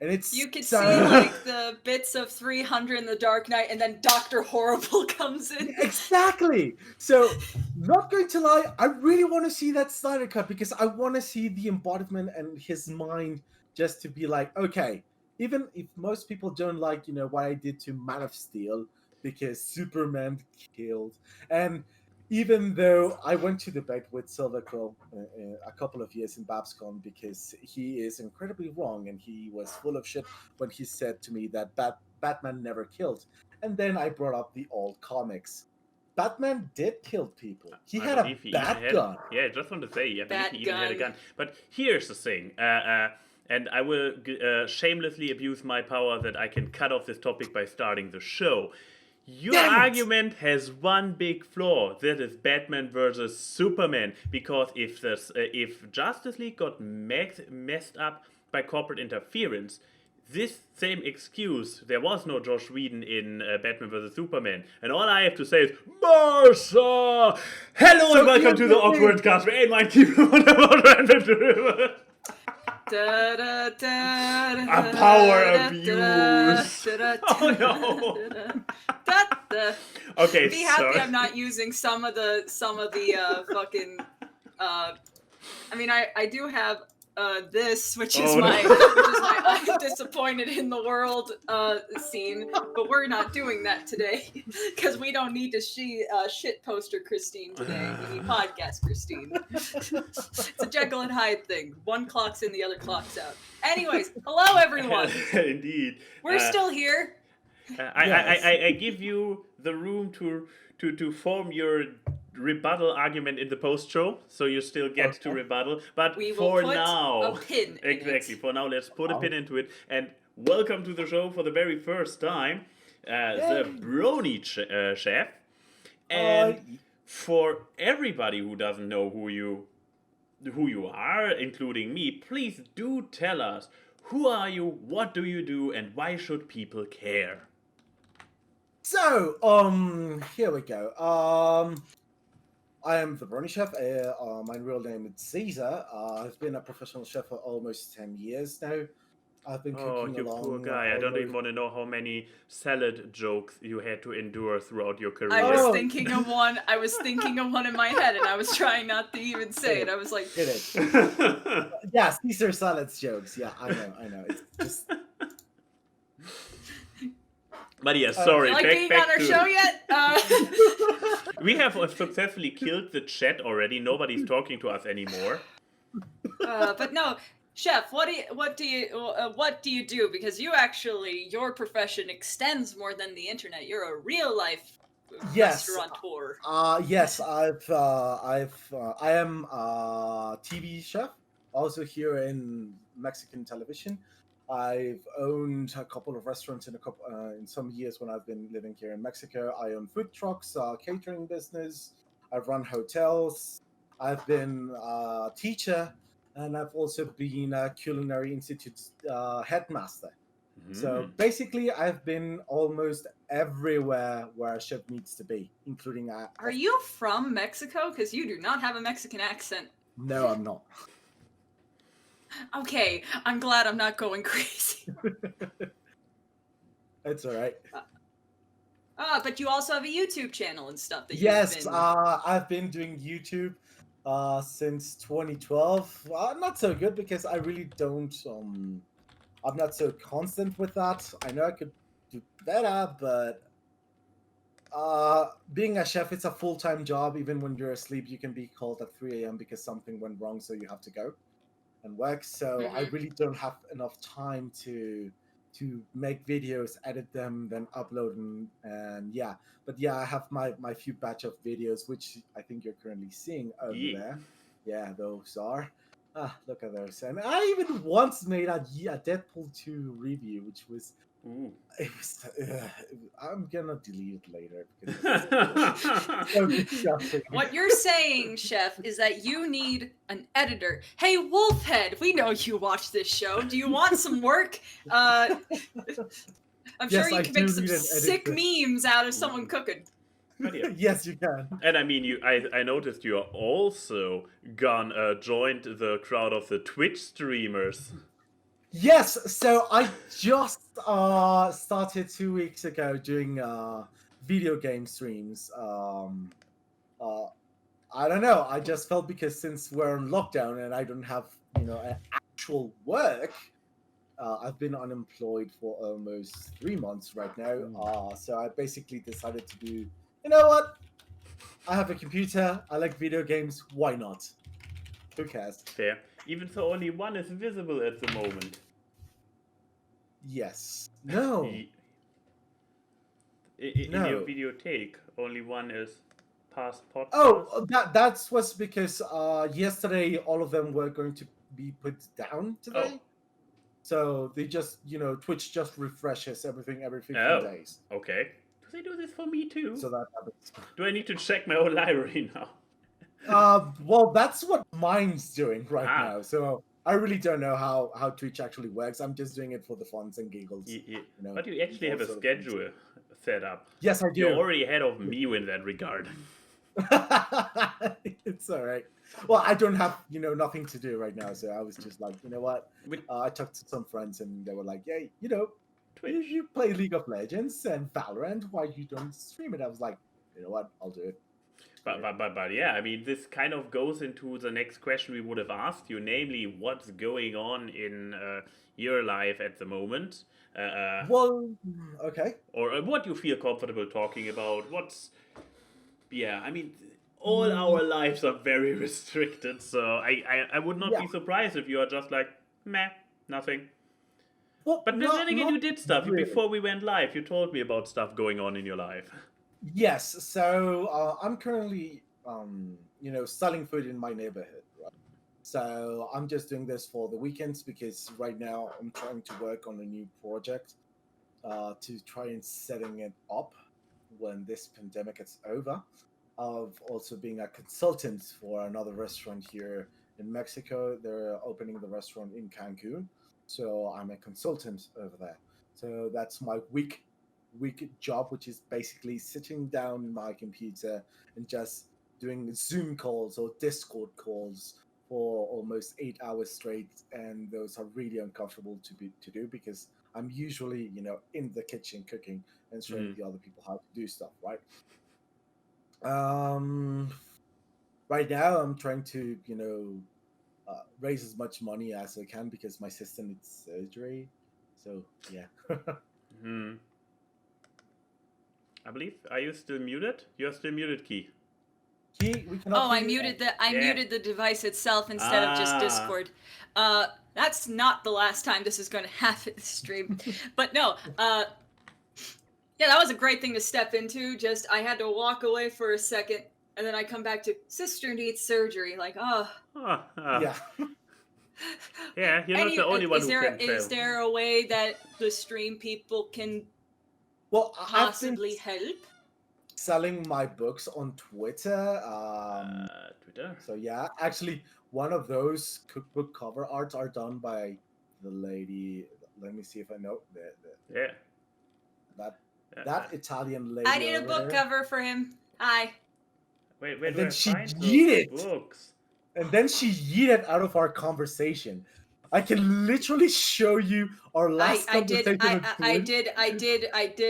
And it's you could see like the bits of 300 in the Dark Knight, and then Dr. Horrible comes in. Exactly. So, not going to lie, I really want to see that Snyder Cut because I want to see the embodiment and his mind just to be like, okay, even if most people don't like, what I did to Man of Steel because Superman killed, and even though I went to debate with Silver Quill a couple of years in BabsCon because he is incredibly wrong and he was full of shit when he said to me that Batman never killed. And then I brought up the old comics. Batman did kill people. He had a bat gun. Yeah, I just want to say, I believe he even had a gun. But here's the thing, and I will shamelessly abuse my power that I can cut off this topic by starting the show. Your argument has one big flaw, that is Batman versus Superman. Because if Justice League got messed up by corporate interference, this same excuse, there was no Joss Whedon in Batman vs. Superman. And all I have to say is, Martha! Hello and welcome to the AWKWARDCast, where ain't mine keep a power abuse. Oh no. Okay, be happy I'm not using some of the fucking I mean I do have this, which is my I'm disappointed in the world scene, but we're not doing that today because we don't need to shit poster Christine today. We need podcast Christine. It's a Jekyll and Hyde thing. One clock's in, the other clock's out. Anyways, hello everyone. Indeed, we're still here. I give you the room to form your rebuttal argument in the post show, so you still get to rebuttal. But we will for put now, a pin exactly. For now, let's put a pin into it. And welcome to the show for the very first time, the Brony chef. And for everybody who doesn't know who you are, including me, please do tell us, who are you, what do you do, and why should people care? So, here we go. I am the Brony chef. My real name is Caesar. I've been a professional chef for almost 10 years now. I've been cooking you along. Poor guy. I don't even want to know how many salad jokes you had to endure throughout your career. I was thinking of one in my head, and I was trying not to even say it. I was like, yeah, Caesar salads jokes. Yeah, I know. It's just. But yeah, sorry. Like being on our show yet? We have successfully killed the chat already. Nobody's talking to us anymore. But no, chef, what do you do? Because your profession extends more than the internet. You're a real life restaurateur. Yes, I am a TV chef, also here in Mexican television. I've owned a couple of restaurants in some years when I've been living here in Mexico. I own food trucks, catering business. I've run hotels. I've been a teacher, and I've also been a culinary institute headmaster. So basically, I've been almost everywhere where a chef needs to be, including. Are you from Mexico? Because you do not have a Mexican accent. No, I'm not. Okay, I'm glad I'm not going crazy. It's all right. But you also have a YouTube channel and stuff that Yes, I've been doing YouTube since 2012. Not so good because I really don't. I'm not so constant with that. I know I could do better, but being a chef, it's a full-time job. Even when you're asleep, you can be called at 3 a.m. because something went wrong, so you have to go and work. So I really don't have enough time to make videos, edit them, then upload them, and yeah. But yeah, I have my few batch of videos, which I think you're currently seeing over there. Yeah, those are. Look at those. And I even once made a Deadpool 2 review, which was. Ooh. It was. I'm gonna delete it later. Because so what you're saying, Chef, is that you need an editor. Hey, Wolfhead, we know you watch this show. Do you want some work? I'm sure you can make some sick memes out of someone cooking. Yes, you can. And I mean, I noticed you are also joined the crowd of the Twitch streamers. Yes, so I just started 2 weeks ago doing video game streams. I don't know. I just felt because since we're in lockdown and I don't have an actual work, I've been unemployed for almost 3 months right now. So I basically decided to do. You know what? I have a computer. I like video games. Why not? Who cares? Fair. Even so, only one is visible at the moment. Yes. No. In your videotheque, only one is past podcast. Oh, that was because yesterday all of them were going to be put down today. Oh. So they just, Twitch just refreshes everything every 15 days. Okay. Do they do this for me too? So that happens. Do I need to check my own library now? Well, that's what mine's doing right now. So I really don't know how Twitch actually works. I'm just doing it for the funs and giggles. But you actually have a schedule set up. Yes, I do. You're already ahead of me in that regard. It's all right. Well, I don't have nothing to do right now, so I was just like, you know what? I talked to some friends and they were like, "Hey, Twitch. you play League of Legends and Valorant. Why you don't stream it?" I was like, "You know what? I'll do it." But yeah, I mean, this kind of goes into the next question we would have asked you, namely, what's going on in your life at the moment? Well, okay. Or what you feel comfortable talking about? I mean, all our lives are very restricted, so I would not be surprised if you are just like, meh, nothing. Well, but then again, you did stuff. Really. Before we went live, you told me about stuff going on in your life. Yes, so I'm currently, selling food in my neighborhood, right? So I'm just doing this for the weekends because right now I'm trying to work on a new project to try and setting it up when this pandemic is over. Of also being a consultant for another restaurant here in Mexico. They're opening the restaurant in Cancun, so I'm a consultant over there. So that's my week job, which is basically sitting down in my computer and just doing Zoom calls or Discord calls for almost 8 hours straight, and those are really uncomfortable to do because I'm usually in the kitchen cooking and showing the other people how to do stuff, right? Right now I'm trying to raise as much money as I can because my sister needs surgery, so yeah. I believe. Are you still muted? You're still muted, Key. Key, we cannot. I muted the device itself instead of just Discord. That's not the last time this is going to happen. This stream, but no. Yeah, that was a great thing to step into. Just I had to walk away for a second, and then I come back to sister needs surgery. Like, yeah. Yeah, you're not the only one who can fail. Is there a way that the stream people can possibly help? Selling my books on Twitter. Twitter. So yeah, actually, one of those cookbook cover arts are done by the lady. Let me see if I know that Italian lady. I need a book cover for him. Hi. Wait, and then she yeeted books. And then she yeeted out of our conversation. I can literally show you our last conversation. I did.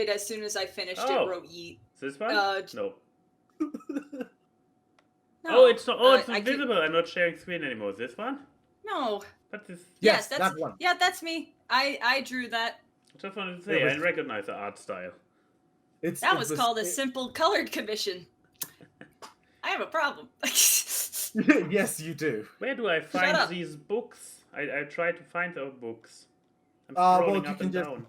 As soon as I finished it, wrote yeet. This one? No. No. It's invisible. I'm not sharing screen anymore. This one? No. What's this? Yes, that's that one. Yeah, that's me. I drew that. I just wanted to say, I recognize the art style. That was called a simple colored commission. I have a problem. Yes, you do. Where do I find these books? I try to find our books. I'm scrolling up and down.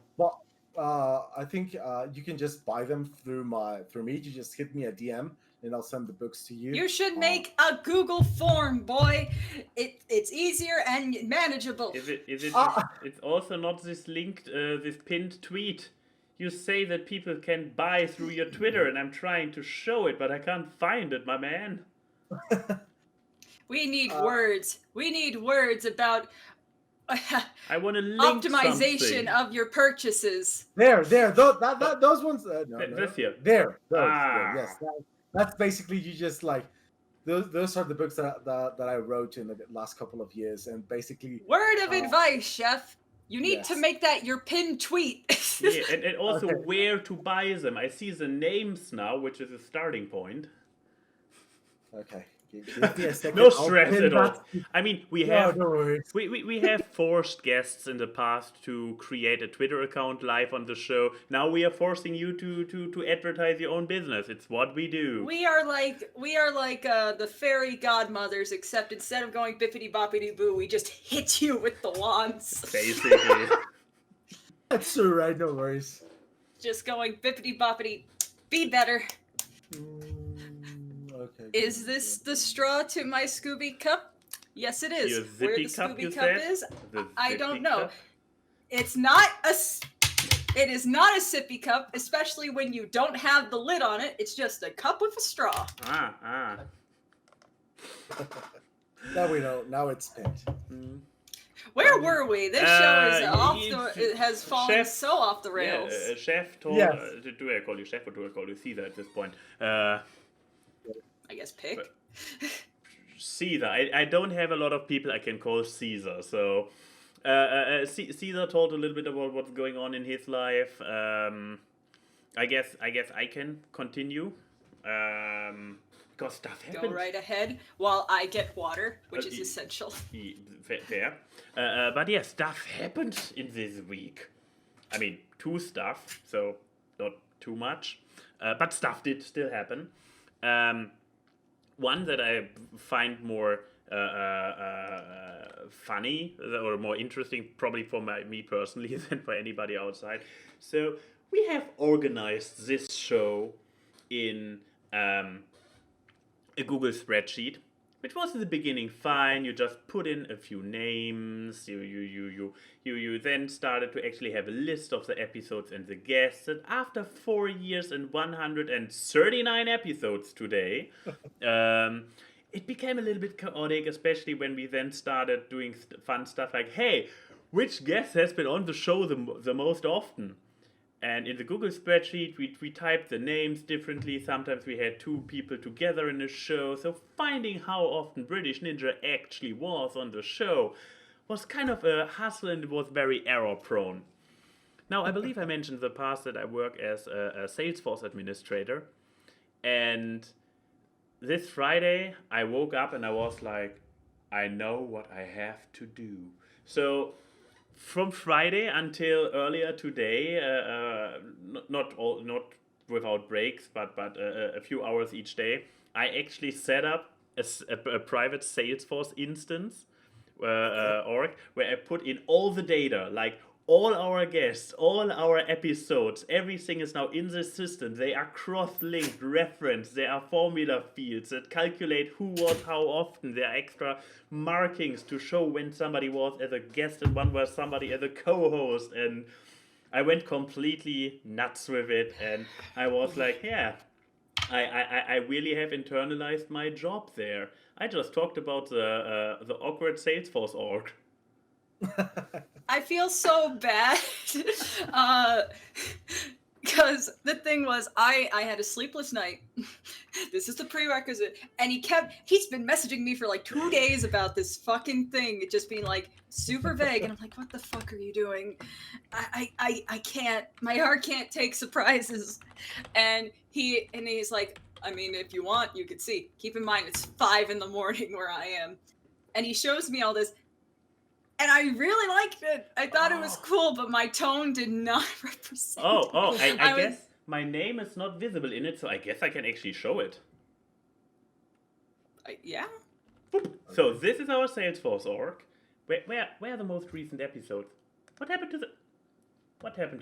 I think you can just buy them through me. You just hit me a DM and I'll send the books to you. You should make a Google form, boy. It's easier and manageable. Is it? It's also not this linked, this pinned tweet. You say that people can buy through your Twitter, and I'm trying to show it, but I can't find it, my man. We need words. We need words about I want to link optimization of your purchases. There. Those ones. This here. There. Yes. That's basically you just like. Those are the books that I wrote in the last couple of years, and basically. Word of advice, chef. You need to make that your pinned tweet. Yeah, and also where to buy them. I see the names now, which is a starting point. Okay. Give me a second. No stress at all. I mean, we have forced guests in the past to create a Twitter account live on the show. Now we are forcing you to advertise your own business. It's what we do. We are like the fairy godmothers, except instead of going bippity boppity boo, we just hit you with the wands. Basically. That's alright, no worries. Just going bippity boppity, be better. Okay. Is this the straw to my Scooby cup? Yes, it is. Your Where the zippy cup, Scooby you cup said? is, The I zippy don't know. cup? It's not a. It is not a sippy cup, especially when you don't have the lid on it. It's just a cup with a straw. Now we know. Now it's pinned. Where were we? This show is it has fallen so off the rails. Yeah, Chef told. Yes. Do I call you Chef or do I call you Caesar at this point? I guess pick. Caesar. I don't have a lot of people I can call Caesar, so Caesar told a little bit about what's going on in his life. I guess I can continue. Because stuff happened. Go right ahead while I get water, which is essential. Fair. But yeah, stuff happened in this week. I mean, two stuff, so not too much. But stuff did still happen. One that I find more funny or more interesting, probably for me personally than for anybody outside. So we have organized this show in a Google spreadsheet, which was in the beginning fine. You just put in a few names. You then started to actually have a list of the episodes and the guests. And after 4 years and 139 episodes today, it became a little bit chaotic, especially when we then started doing fun stuff like, hey, which guest has been on the show the most often? And in the Google spreadsheet, we typed the names differently. Sometimes we had two people together in a show. So finding how often British Ninja actually was on the show was kind of a hassle and it was very error prone. Now, I believe I mentioned in the past that I work as a Salesforce administrator. And this Friday, I woke up and I was like, I know what I have to do. So from Friday until earlier today, not without breaks, but a few hours each day, I actually set up a private Salesforce instance org where I put in all the data, like all our guests, all our episodes, everything is now in the system. They are cross-linked, referenced. There are formula fields that calculate who was how often. There are extra markings to show when somebody was as a guest and when was somebody as a co-host. And I went completely nuts with it. And I was like, yeah, I really have internalized my job there. I just talked about the awkward Salesforce org. I feel so bad because the thing was I had a sleepless night. This is the prerequisite. And he's been messaging me for like 2 days about this fucking thing. It just being like super vague. And I'm like, what the fuck are you doing? I can't, my heart can't take surprises. And he's like, I mean, if you want, you could see. Keep in mind, it's 5 a.m. where I am. And he shows me all this. And I really liked it. I thought it was cool, but my tone did not represent it. I guess my name is not visible in it, so I guess I can actually show it. Yeah. Boop. So this is our Salesforce org. Where are the most recent episodes? What happened to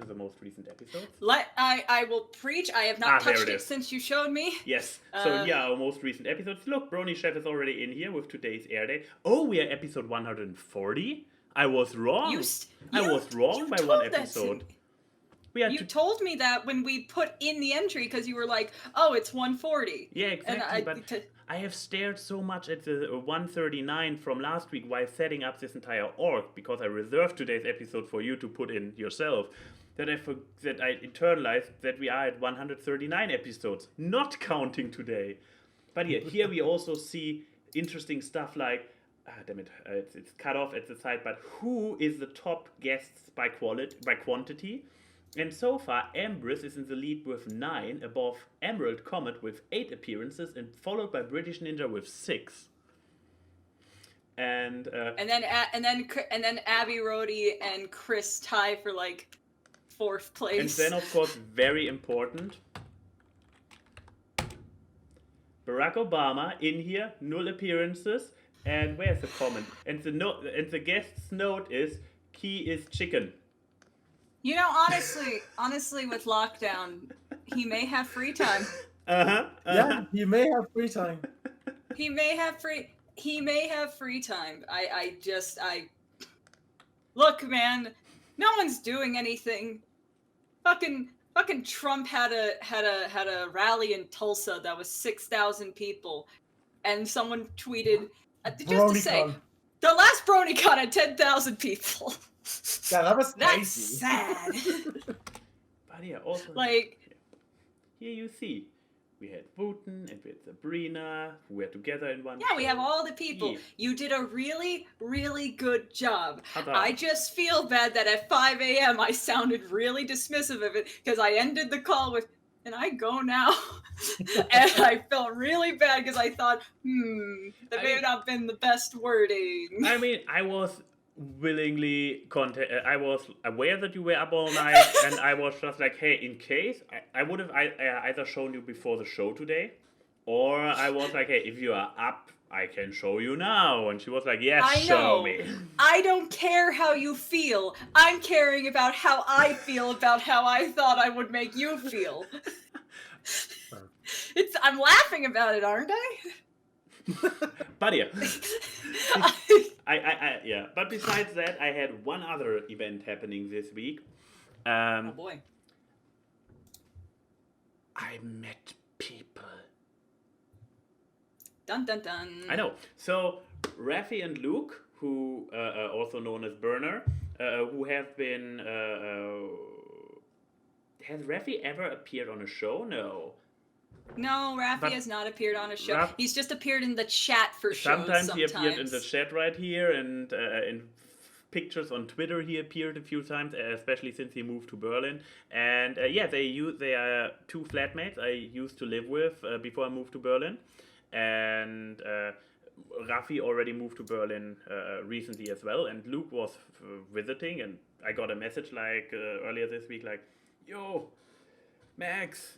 the most recent episodes? I will preach. I have not touched it since you showed me. Yes. So our most recent episodes. Look, Brony Chef is already in here with today's air date. Oh, we are episode 140. I was wrong. I was wrong by one episode. You told me that when we put in the entry because you were like, "Oh, it's 140." Yeah, exactly. But I have stared so much at the 139 from last week while setting up this entire org because I reserved today's episode for you to put in yourself. That I internalized that we are at 139 episodes, not counting today. But here we also see interesting stuff like damn it, it's cut off at the side, but who is the top guests by quantity? And so far, Ambrose is in the lead with 9, above Emerald Comet with 8 appearances, and followed by British Ninja with 6. And then Abby Rhodey and Chris tie for like 4th place. And then, of course, very important, Barack Obama in here, 0 appearances. And where's the comment? And the guest's note is Key is chicken. You know, honestly, with lockdown, he may have free time. Yeah, he may have free time. He may have free time. I look, man. No one's doing anything. Fucking Trump had a rally in Tulsa that was 6,000 people, and someone tweeted just to say the last BronyCon had 10,000 people. Yeah, that was crazy. That's sad. But yeah, also like here you see. We had Wooten and we had Sabrina, who were together in one. Yeah, we have all the people. Yeah. You did a really, really good job. I just feel bad that at 5 a.m. I sounded really dismissive of it because I ended the call with, "Can I go now?" And I felt really bad because I thought, that may have not been the best wording. I mean, I was willingly I was aware that you were up all night, and I was just like, hey, in case I would have either shown you before the show today, or I was like, hey, if you are up, I can show you now. And she was like, yes, show me. I don't care how you feel. I'm caring about how I feel about how I thought I would make you feel. I'm laughing about it, aren't I? But yeah, yeah. But besides that, I had one other event happening this week. Oh boy! I met people. Dun dun dun. I know. So Raffi and Luke, who also known as Burner, who have been. Has Raffi ever appeared on a show? No. No, Raffi has not appeared on a show. He's just appeared in the chat for shows. Sometimes he appeared in the chat right here, and in pictures on Twitter he appeared a few times, especially since he moved to Berlin. And yeah, they are 2 flatmates I used to live with before I moved to Berlin. And Raffi already moved to Berlin recently as well, and Luke was visiting, and I got a message like earlier this week like, "Yo, Max,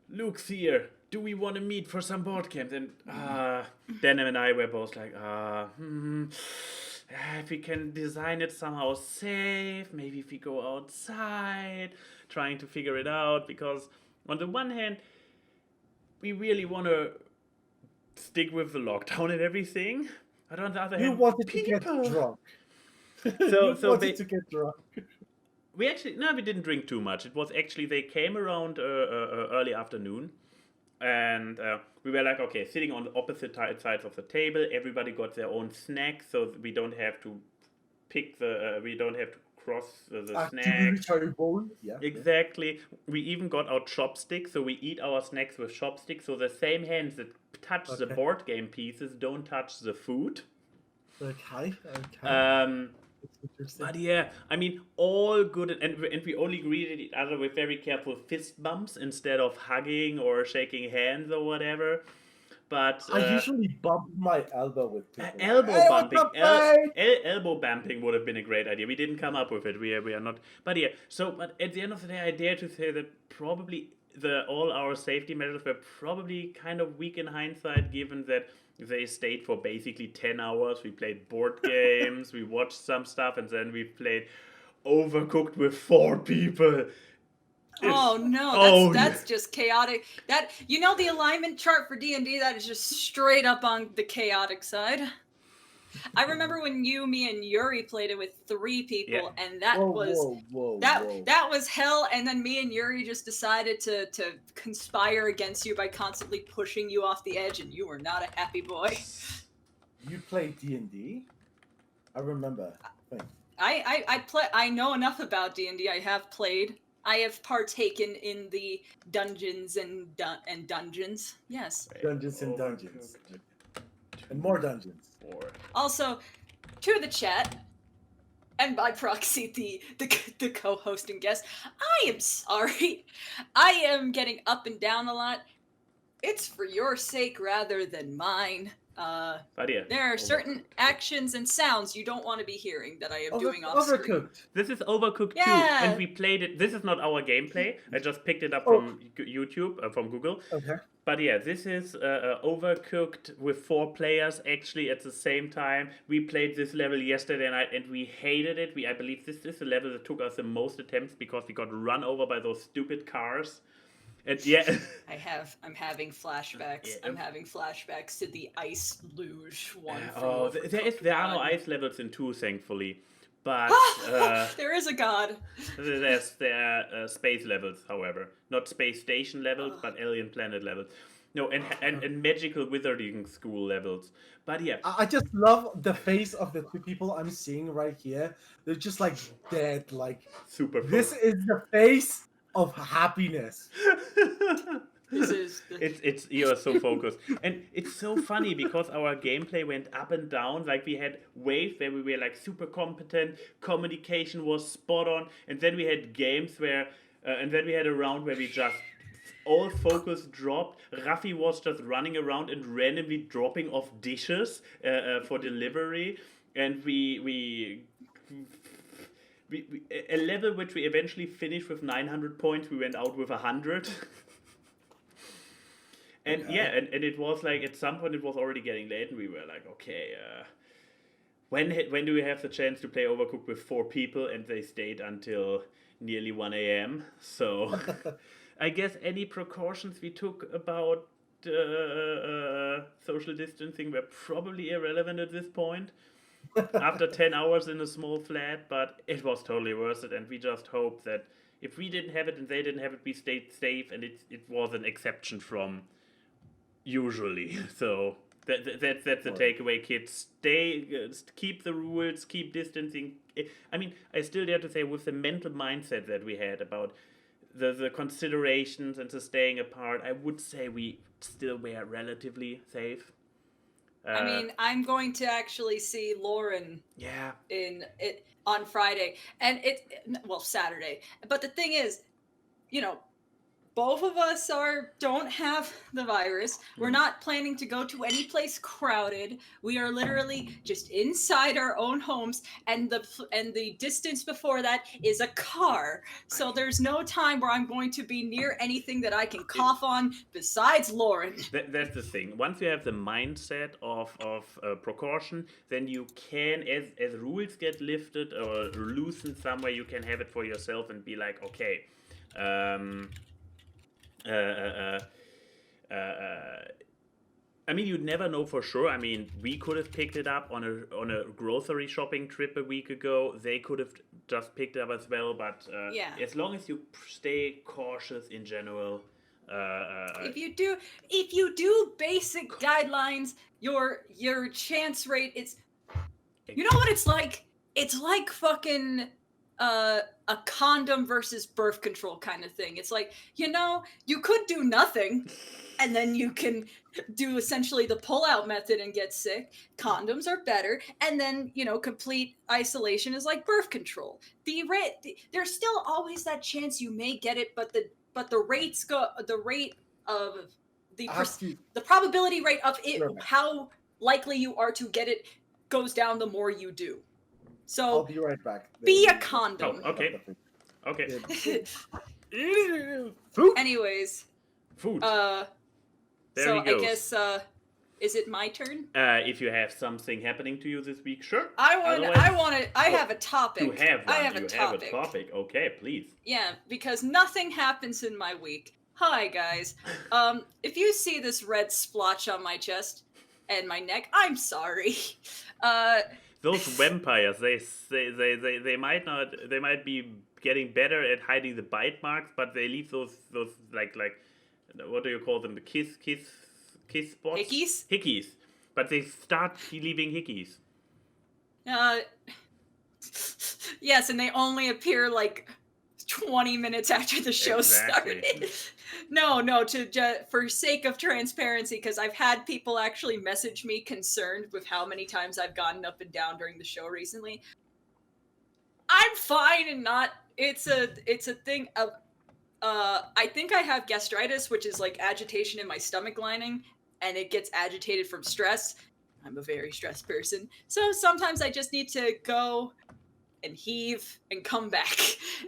Luke's here. Do we want to meet for some board games?" And Denim and I were both like, if we can design it somehow safe, maybe if we go outside, trying to figure it out. Because on the one hand, we really want to stick with the lockdown and everything. But on the other hand, you wanted to get drunk. To get drunk. We didn't drink too much. It was actually, they came around early afternoon, and we were like, okay, sitting on the opposite sides of the table. Everybody got their own snack, so we don't have to we don't have to cross the snacks. Yeah, exactly. We even got our chopsticks, so we eat our snacks with chopsticks. So the same hands that touch the board game pieces don't touch the food. Okay. But yeah, I mean, all good, and we only greeted each other with very careful fist bumps instead of hugging or shaking hands or whatever. But I usually bump my elbow with people. Elbow bumping would have been a great idea. We didn't come up with it. We are not. But yeah, but at the end of the day, I dare to say that probably all our safety measures were probably kind of weak in hindsight, given that they stayed for basically 10 hours. We played board games, we watched some stuff, and then we played Overcooked with 4 people. That's just chaotic. That, you know, the alignment chart for D&D, that is just straight up on the chaotic side. I remember when me and Yuri played it with 3 people, and that was hell. And then me and Yuri just decided to conspire against you by constantly pushing you off the edge, and you were not a happy boy. You played D&D? I remember. I know enough about D&D. I have played. I have partaken in the dungeons and dungeons. Yes. Dungeons and Dungeons. And more dungeons. Also, to the chat, and by proxy, the co-host and guest, I am sorry. I am getting up and down a lot. It's for your sake rather than mine. There are certain actions and sounds you don't want to be hearing that I am doing off screen. Overcooked. This is Overcooked 2, and we played it. This is not our gameplay. I just picked it up from YouTube, from Google. Okay. But yeah, this is Overcooked with 4 players actually at the same time. We played this level yesterday night and we hated it. I believe this is the level that took us the most attempts because we got run over by those stupid cars. And yeah, I'm having flashbacks. Yeah. I'm having flashbacks to the ice luge one. There are no ice levels in 2, thankfully. But there is a god. There are space levels, however, not space station levels, but alien planet levels. No, and magical wizarding school levels. But yeah, I just love the face of the 2 people I'm seeing right here. They're just like dead, like super. This is the face of happiness. It's you are so focused, and it's so funny because our gameplay went up and down. Like we had waves where we were like super competent, communication was spot on, and then we had games where, and then we had a round where we just all focus dropped. Rafi was just running around and randomly dropping off dishes for delivery, and we a level which we eventually finished with 900 points, we went out with 100. And yeah, and it was like at some point it was already getting late, and we were like, okay, when do we have the chance to play Overcooked with 4 people? And they stayed until nearly 1 a.m. So I guess any precautions we took about social distancing were probably irrelevant at this point. After 10 hours in a small flat, but it was totally worth it, and we just hope that if we didn't have it and they didn't have it, we stayed safe, and it was an exception from usually. So that's the takeaway, kids. Keep the rules, keep distancing. I mean, I still dare to say, with the mental mindset that we had about the considerations and the staying apart, I would say we still were relatively safe. I mean, I'm going to actually see Lauren. Yeah. On Friday, and Saturday. But the thing is, both of us don't have the virus. We're not planning to go to any place crowded. We are literally just inside our own homes, and the distance before that is a car. So there's no time where I'm going to be near anything that I can cough on besides Lauren. That's the thing. Once you have the mindset of precaution, then you can, as rules get lifted or loosened somewhere, you can have it for yourself and be like, okay. I mean, you'd never know for sure. I mean, we could have picked it up on a grocery shopping trip a week ago. They could have just picked it up as well. But as long as you stay cautious in general. If you do basic guidelines, your chance rate is. You know what it's like? It's like fucking. A condom versus birth control kind of thing. It's like, you could do nothing and then you can do essentially the pull-out method and get sick. Condoms are better. And then, complete isolation is like birth control. There's still always that chance you may get it, but the probability rate of it, how likely you are to get it goes down the more you do. So I'll be right back. Be a condom. Oh, okay. Food. Anyways. Food. So I guess is it my turn? If you have something happening to you this week, sure. I have a topic. I have a topic. Okay, please. Yeah, because nothing happens in my week. Hi guys. If you see this red splotch on my chest and my neck, I'm sorry. Those vampires, they might be getting better at hiding the bite marks, but they leave those like what do you call them? The kiss spots? Hickeys. But they start leaving hickeys. Yes, and they only appear like 20 minutes after the show started. No, for sake of transparency, because I've had people actually message me concerned with how many times I've gotten up and down during the show recently. I'm fine and not. It's a thing of. I think I have gastritis, which is like agitation in my stomach lining, and it gets agitated from stress. I'm a very stressed person, so sometimes I just need to go and heave and come back.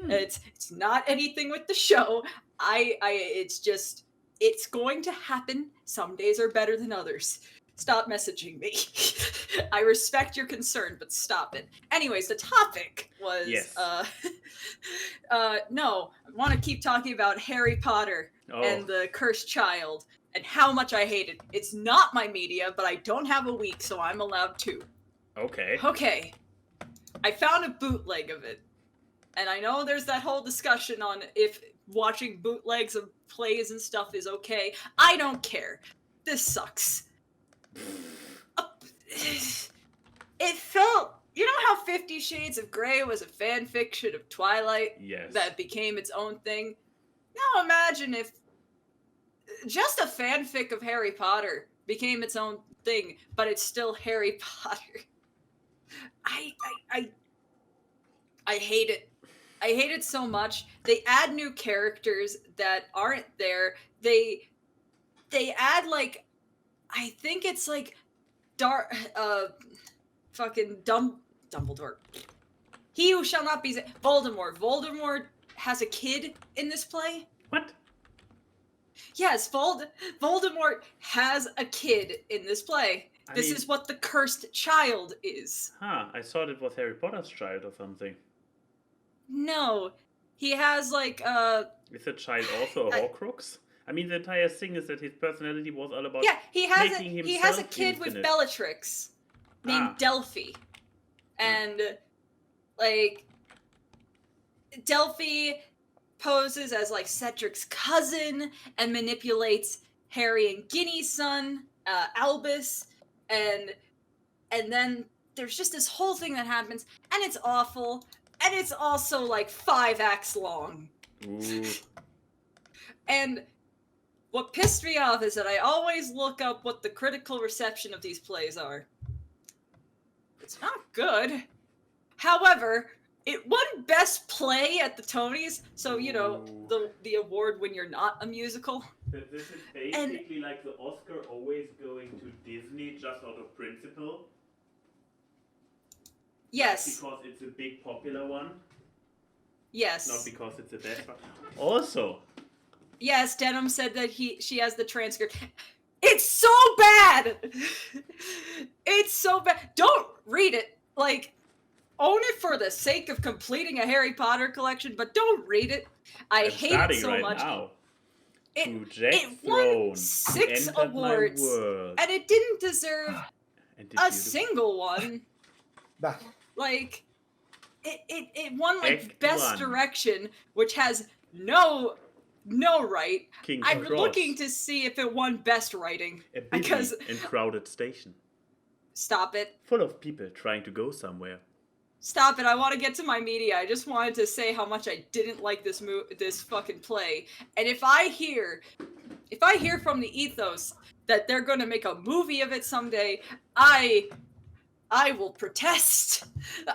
It's not anything with the show. It's just, it's going to happen. Some days are better than others. Stop messaging me. I respect your concern, but stop it. Anyways, the topic was, no, I want to keep talking about Harry Potter and the Cursed Child and how much I hate it. It's not my media, but I don't have a week, so I'm allowed to. Okay. I found a bootleg of it. And I know there's that whole discussion on if watching bootlegs of plays and stuff is okay. I don't care. This sucks. It felt... You know how 50 Shades of Grey was a fan fiction of Twilight? Yes. That became its own thing? Now imagine if just a fanfic of Harry Potter became its own thing, but it's still Harry Potter. I hate it. I hate it so much. They add new characters that aren't there. They add, like, I think it's like fucking Dumbledore. He who shall not be Voldemort. Voldemort has a kid in this play. What? Yes, Voldemort has a kid in this play. This is what the Cursed Child is. I thought it was Harry Potter's child or something. No. He has, like, Is the child also a Horcrux? I mean, the entire thing is that his personality was all about he has a kid infinite. with Bellatrix named Delphi. And, like, Delphi poses as, like, Cedric's cousin and manipulates Harry and Ginny's son, Albus, and then there's just this whole thing that happens, and it's awful, and it's also, like, 5 acts long. Ooh. And what pissed me off is that I always look up what the critical reception of these plays are. It's not good. However, it won Best Play at the Tonys, so, you know, the award when you're not a musical. This is basically like the Oscar always going to Disney just out of principle. Yes. Because it's a big popular one. Yes. Not because it's the best one. Also. Yes, Denham said that she has the transcript. It's so bad! It's so bad. Don't read it. Like, own it for the sake of completing a Harry Potter collection, but don't read it. I hate it so much. Now. It won 6 awards, and it didn't deserve a single one. Like, it won, like, Best Direction, which has no right. I'm looking to see if it won Best Writing. A busy and crowded station. Stop it. Full of people trying to go somewhere. Stop it, I want to get to my media. I just wanted to say how much I didn't like this fucking play. And if I hear from the ethos that they're gonna make a movie of it someday, I will protest.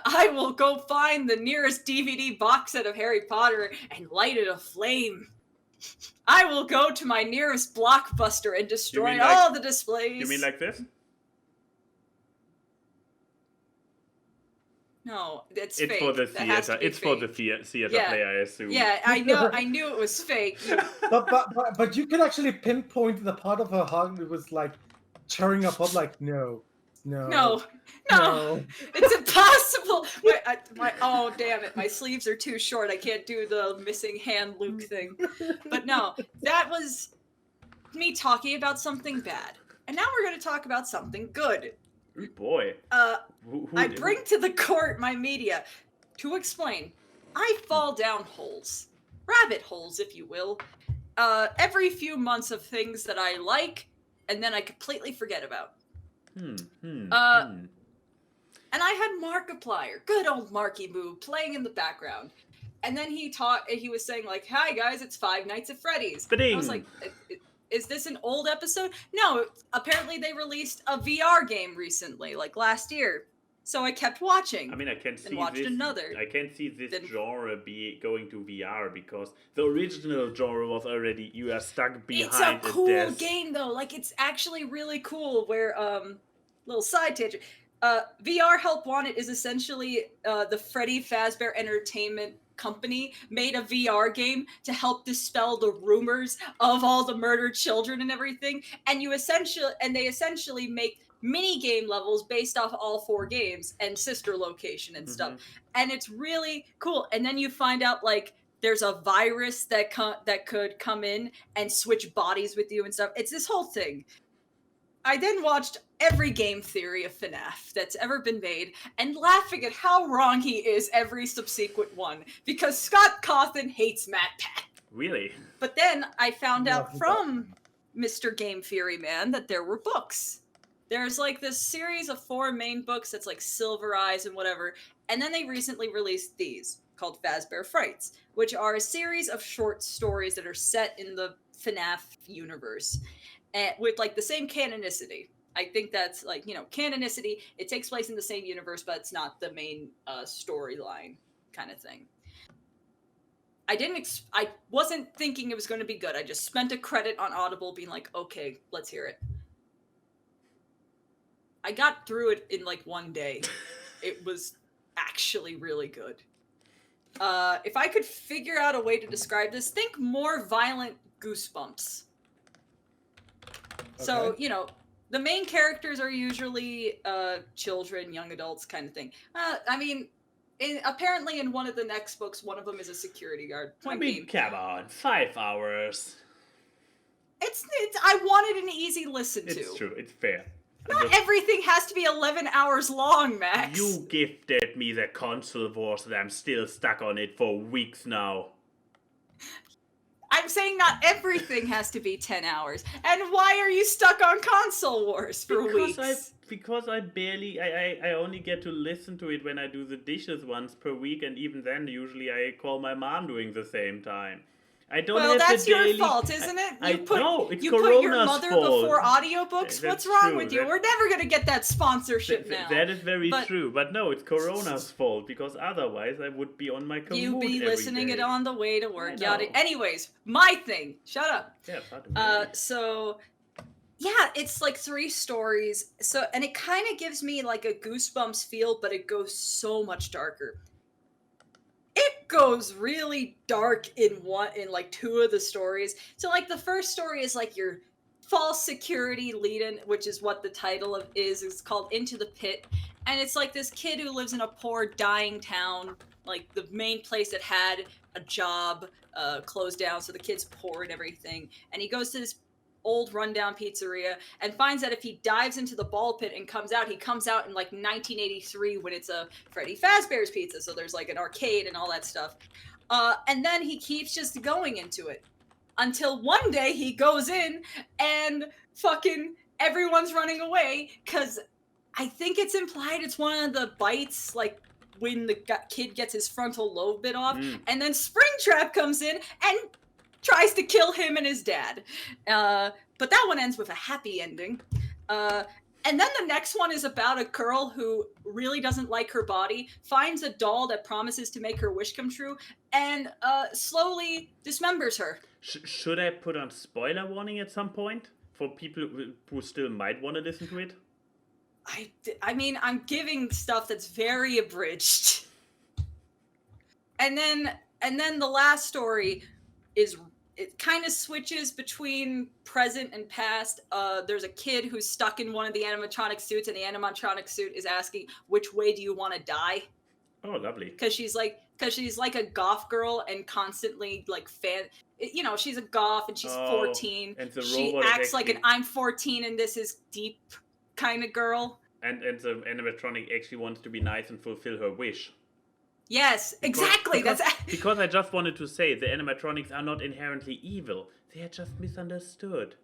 I will go find the nearest DVD box set of Harry Potter and light it aflame. I will go to my nearest Blockbuster and destroy all the displays. You mean like this? No, it's fake. For the theater. It's fake. For the theater play, I assume. Yeah, I know. I knew it was fake. but you could actually pinpoint the part of her heart that was like tearing up. I'm like, no. It's impossible. Oh damn it! My sleeves are too short. I can't do the missing hand Luke thing. But no, that was me talking about something bad, and now we're going to talk about something good. Good boy. I bring to the court my media to explain. I fall down holes, rabbit holes, if you will, every few months of things that I like, and then I completely forget about. And I had Markiplier, good old Marky Moo, playing in the background. and then he was saying like, "Hi guys, it's Five Nights at Freddy's." Ba-ding. I was like, is this an old episode? No, apparently they released a VR game recently, like last year. So I kept watching. I mean, I can see another. I can see this genre going to VR because the original genre was already you are stuck behind. It's a cool game though. Like it's actually really cool. Where little side tangent. VR Help Wanted is essentially the Freddy Fazbear Entertainment company made a VR game to help dispel the rumors of all the murdered children and everything. And they essentially make mini game levels based off all 4 games and sister location and stuff. And it's really cool. And then you find out like there's a virus that could come in and switch bodies with you and stuff. It's this whole thing. I then watched every game theory of FNAF that's ever been made and laughing at how wrong he is every subsequent one because Scott Cawthon hates Matt Pat. Really? But then I found out from Mr. Game Theory Man that there were books. There's like this series of 4 main books that's like Silver Eyes and whatever. And then they recently released these called Fazbear Frights, which are a series of short stories that are set in the FNAF universe. With like the same canonicity. I think that's like, canonicity, it takes place in the same universe, but it's not the main storyline kind of thing. I wasn't thinking it was going to be good. I just spent a credit on Audible being like, okay, let's hear it. I got through it in like one day. It was actually really good. If I could figure out a way to describe this, think more violent Goosebumps. So, the main characters are usually children, young adults kind of thing. Apparently in one of the next books, one of them is a security guard. Come on, 5 hours. I wanted an easy listen to. It's true, it's fair. Not everything has to be 11 hours long, Max. You gifted me the console wars and I'm still stuck on it for weeks now. I'm saying not everything has to be 10 hours. And why are you stuck on console wars for weeks? Because I only get to listen to it when I do the dishes once per week, and even then usually I call my mom doing the same time. I don't have that's the daily... your fault, isn't it? It's you Corona's put your mother fault. before audiobooks? What's wrong with you? We're never going to get that sponsorship now. That is very true. But no, it's Corona's fault, because otherwise I would be on my commute You'd be listening it on the way to work. Anyways, my thing. Shut up. Yeah, so... Yeah, it's like 3 stories. And it kind of gives me like a Goosebumps feel, but it goes so much darker. It goes really dark in like 2 of the stories. So like the first story is like your false security lead-in, which is what the title is. It's called Into the Pit. And it's like this kid who lives in a poor, dying town. Like the main place that had a job closed down, so the kid's poor and everything. And he goes to this old rundown pizzeria and finds that if he dives into the ball pit and he comes out in like 1983 when it's a Freddy Fazbear's Pizza, so there's like an arcade and all that stuff, and then he keeps just going into it until one day he goes in and fucking everyone's running away, because I think it's implied it's one of the bites, like when the kid gets his frontal lobe bit off, and then Springtrap comes in and tries to kill him and his dad. But that one ends with a happy ending. And then the next one is about a girl who really doesn't like her body, finds a doll that promises to make her wish come true, and slowly dismembers her. Should I put on spoiler warning at some point for people who still might want to listen to it? I mean, I'm giving stuff that's very abridged. And then the last story it kind of switches between present and past. There's a kid who's stuck in one of the animatronic suits, and the animatronic suit is asking, which way do you want to die? Oh, lovely. Because she's like a goth girl and constantly like she's a goth and she's 14. And the she acts like an I'm 14 and this is deep kind of girl. And the animatronic actually wants to be nice and fulfill her wish. Yes, exactly. Because I just wanted to say the animatronics are not inherently evil. They are just misunderstood.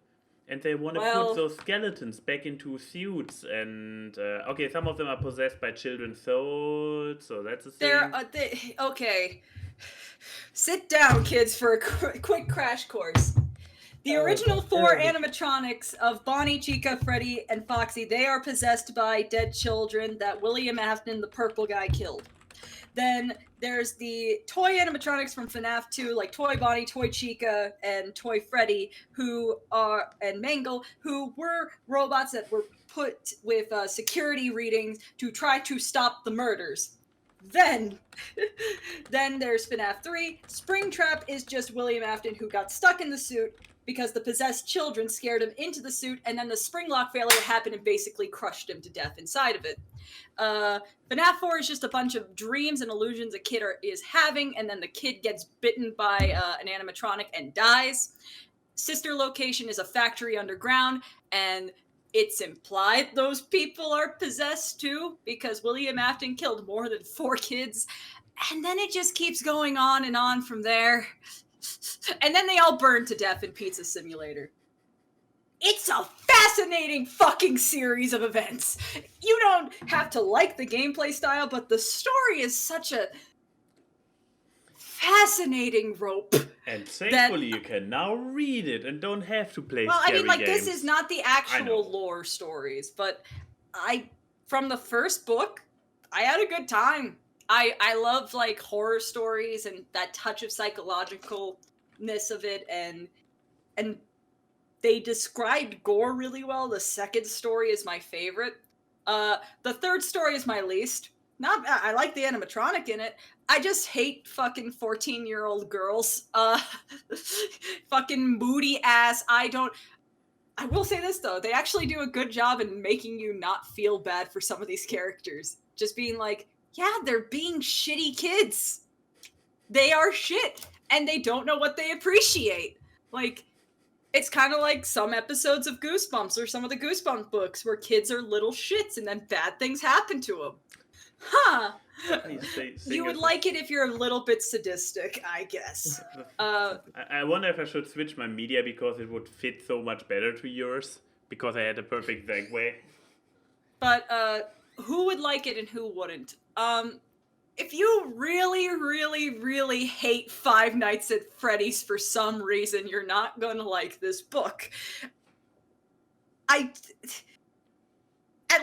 And they want to put those skeletons back into suits. And, some of them are possessed by children's souls, so that's a thing. Okay. Sit down, kids, for a quick crash course. The original 4 animatronics of Bonnie, Chica, Freddy, and Foxy, they are possessed by dead children that William Afton, the purple guy, killed. Then there's the toy animatronics from FNAF 2, like Toy Bonnie, Toy Chica, and Toy Freddy, and Mangle, who were robots that were put with security readings to try to stop the murders. Then there's FNAF 3. Springtrap is just William Afton, who got stuck in the suit because the possessed children scared him into the suit, and then the spring lock failure happened and basically crushed him to death inside of it. FNAF 4 is just a bunch of dreams and illusions a kid is having, and then the kid gets bitten by an animatronic and dies. Sister Location is a factory underground, and it's implied those people are possessed too, because William Afton killed more than 4 kids. And then it just keeps going on and on from there. And then they all burn to death in Pizza Simulator. It's a fascinating fucking series of events. You don't have to like the gameplay style, but the story is such a fascinating rope. And thankfully you can now read it and don't have to play scary games. This is not the actual lore stories, but from the first book, I had a good time. I love, like, horror stories and that touch of psychologicalness of it, and they described gore really well. The second story is my favorite. The third story is my least. I like the animatronic in it. I just hate fucking 14-year-old girls. Fucking moody ass. I will say this, though. They actually do a good job in making you not feel bad for some of these characters. Just being like, yeah, they're being shitty kids. They are shit. And they don't know what they appreciate. Like, it's kind of like some episodes of Goosebumps or some of the Goosebumps books where kids are little shits and then bad things happen to them. Huh. You would like it if you're a little bit sadistic, I guess. I wonder if I should switch my media because it would fit so much better to yours, because I had a perfect segue. But who would like it and who wouldn't? If you really, really, really hate Five Nights at Freddy's for some reason, you're not gonna like this book. At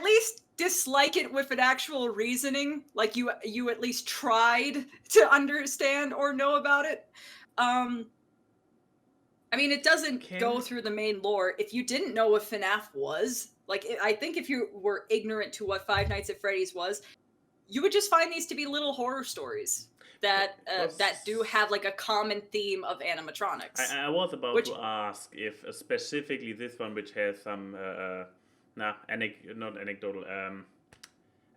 least dislike it with an actual reasoning, like you at least tried to understand or know about it. I mean, it doesn't go through the main lore. If you didn't know what FNAF was, like, I think if you were ignorant to what Five Nights at Freddy's was, you would just find these to be little horror stories that do have, like, a common theme of animatronics. I was about to ask if specifically this one, which has some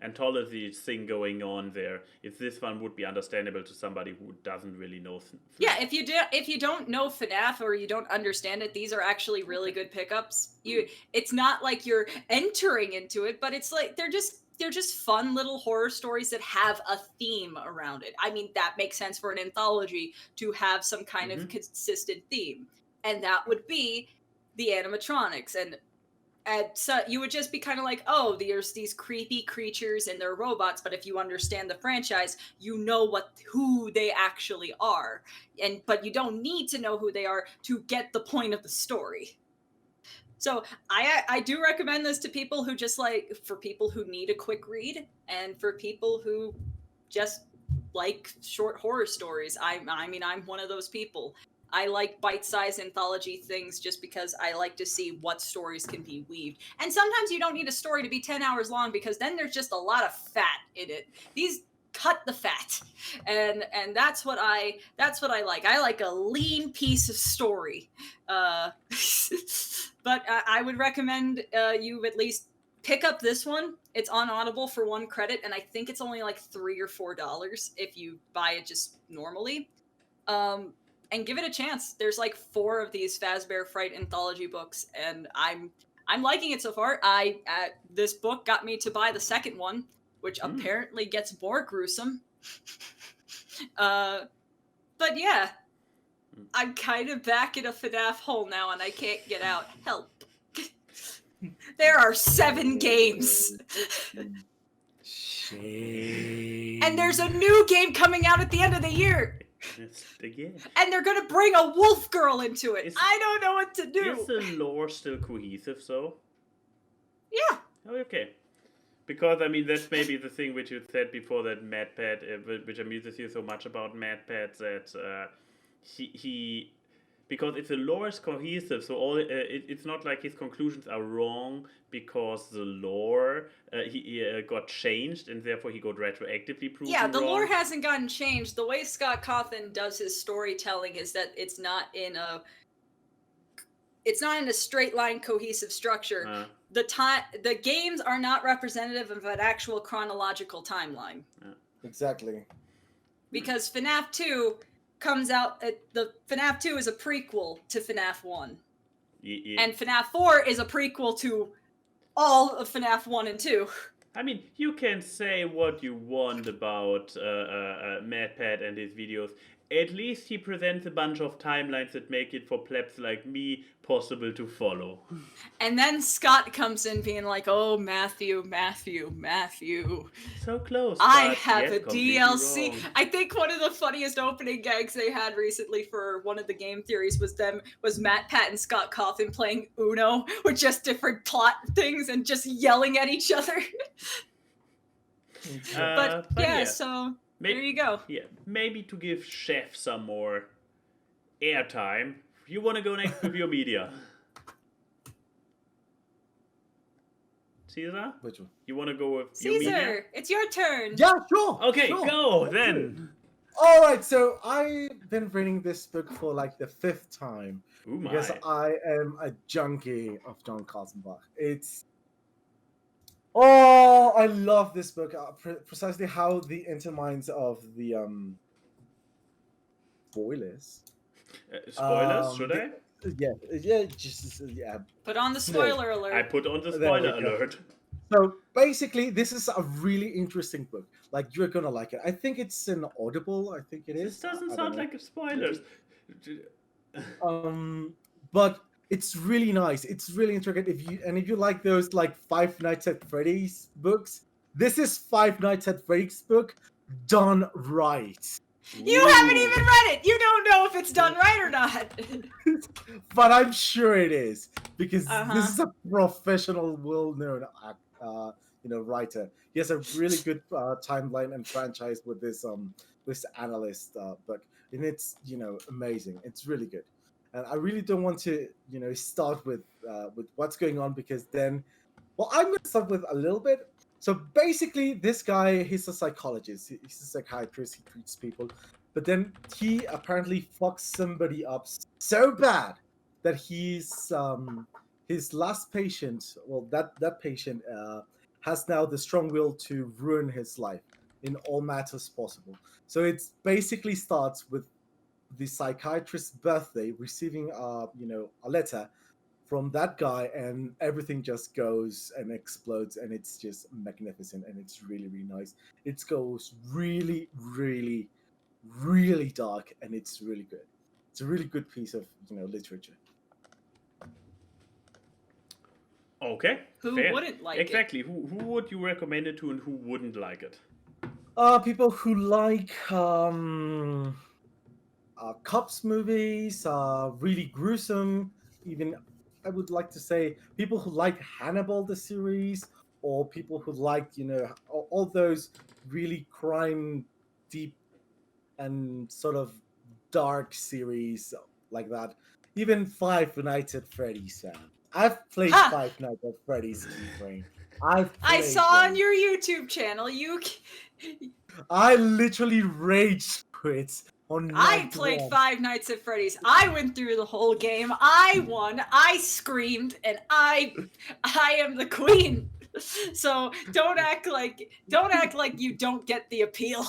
anthology thing going on there, if this one would be understandable to somebody who doesn't really know FNAF. Yeah, if you don't know FNAF or you don't understand it, these are actually really good pickups. It's not like you're entering into it, but it's like they're just fun little horror stories that have a theme around it. I mean, that makes sense for an anthology to have some kind of consistent theme. And that would be the animatronics. And so you would just be kind of like, oh, there's these creepy creatures and they're robots, but if you understand the franchise, you know who they actually are. But you don't need to know who they are to get the point of the story. So I do recommend this to people who for people who need a quick read and for people who just like short horror stories. I mean, I'm one of those people. I like bite-sized anthology things just because I like to see what stories can be weaved. And sometimes you don't need a story to be 10 hours long because then there's just a lot of fat in it. These cut the fat. And that's what I like. I like a lean piece of story. But I would recommend you at least pick up this one. It's on Audible for 1 credit, and I think it's only like $3 or $4 if you buy it just normally. And give it a chance. There's like 4 of these Fazbear Fright anthology books, and I'm liking it so far. This book got me to buy the second one, which apparently gets more gruesome. But yeah, I'm kind of back in a FNAF hole now, and I can't get out. Help. There are 7 games. Shame. And there's a new game coming out at the end of the year. Again. And they're gonna bring a wolf girl into it. I don't know what to do. Is the lore still cohesive, so? Yeah. Oh, okay. Because, I mean, that's maybe the thing which you said before, that MadPat, which amuses you so much about MadPat, that he because if the lore is cohesive, so it's not like his conclusions are wrong because the lore he got changed and therefore he got retroactively proven Yeah, the wrong. lore hasn't gotten changed. The way Scott Cawthon does his storytelling is that it's not in a straight line cohesive structure. The games are not representative of an actual chronological timeline. Exactly. Because FNAF 2 comes out, the FNAF 2 is a prequel to FNAF 1. Yeah. And FNAF 4 is a prequel to all of FNAF 1 and 2. I mean, you can say what you want about MadPat and his videos. At least he presents a bunch of timelines that make it for plebs like me possible to follow. And then Scott comes in being like, oh, Matthew. So close. I have a DLC. Wrong. I think one of the funniest opening gags they had recently for one of the game theories was MadPat and Scott Cawthon playing Uno with just different plot things and just yelling at each other. But yeah, so there you go. Yeah, maybe to give Chef some more airtime, you want to go next with your media. Caesar? Which one? You want to go with your media? Caesar, it's your turn. Yeah, sure. Okay, sure. go then. All right, so I've been reading this book for like the 5th time because I am a junkie of John Katzenbach. I love this book. Precisely how the interminds of the spoilers. Spoilers? Should I? Yeah. Put on the spoiler alert. I put on the spoiler alert. So basically, this is a really interesting book. Like, you're gonna like it. I think it's an Audible. I think it is. This doesn't sound like spoilers. But it's really nice. It's really intricate. If you like those like Five Nights at Freddy's books, this is Five Nights at Freddy's book done right. You haven't even read it. You don't know if it's done right or not. But I'm sure it is because this is a professional, well-known, writer. He has a really good timeline and franchise with this analyst book, and it's amazing. It's really good, and I really don't want to start with what's going on because then, I'm going to start with a little bit. So basically, this guy, he's a psychologist. He's a psychiatrist. He treats people. But then he apparently fucks somebody up so bad that his last patient, that patient has now the strong will to ruin his life in all matters possible. So it basically starts with the psychiatrist's birthday, receiving a letter from that guy, and everything just goes and explodes, and it's just magnificent, and it's really, really nice. It goes really, really, really dark, and it's really good. It's a really good piece of literature. Okay. Who fair. wouldn't like exactly. Who would you recommend it to, and who wouldn't like it? People who like cops movies, really gruesome, even. I would like to say people who like Hannibal the series, or people who like all those really crime deep and sort of dark series like that. Even Five Nights at Freddy's. I've played Five Nights at Freddy's Keyframe. I saw on your YouTube channel I literally raged quit. I played Five Nights at Freddy's. I went through the whole game. I won. I screamed, and I am the queen. So don't act like you don't get the appeal.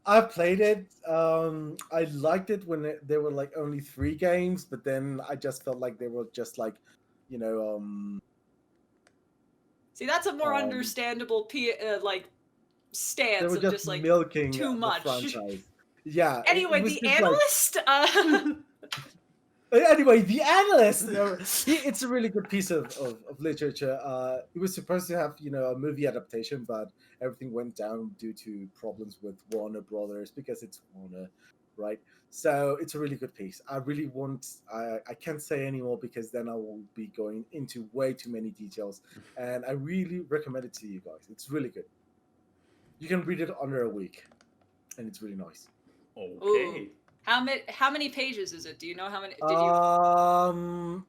I played it. I liked it when there were like only 3 games, but then I just felt like they were just like, See, that's a more understandable stance of just like milking too much. The franchise. Yeah. Anyway, the analyst. Anyway, The Analyst. It's a really good piece of literature. It was supposed to have a movie adaptation, but everything went down due to problems with Warner Brothers because it's Warner, right? So it's a really good piece. I really want. I can't say anymore because then I will be going into way too many details, and I really recommend it to you guys. It's really good. You can read it under a week, and it's really nice. Okay. Ooh. How many pages is it? Do you know how many? Did you?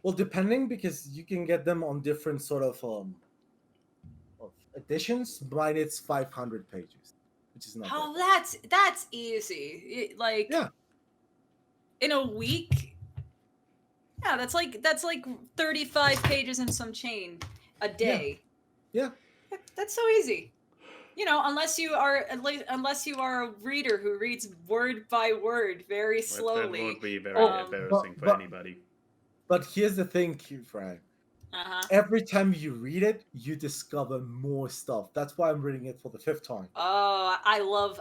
Well, depending because you can get them on different sort of editions. Mine it's 500 pages, which is not Oh, bad. that's easy. Yeah. In a week. Yeah, that's like 35 pages and some change a day. Yeah. That's so easy. Unless you are a reader who reads word by word very slowly. That would be very embarrassing for anybody. But here's the thing, Keyframe. Every time you read it, you discover more stuff. That's why I'm reading it for the 5th time. Oh, I love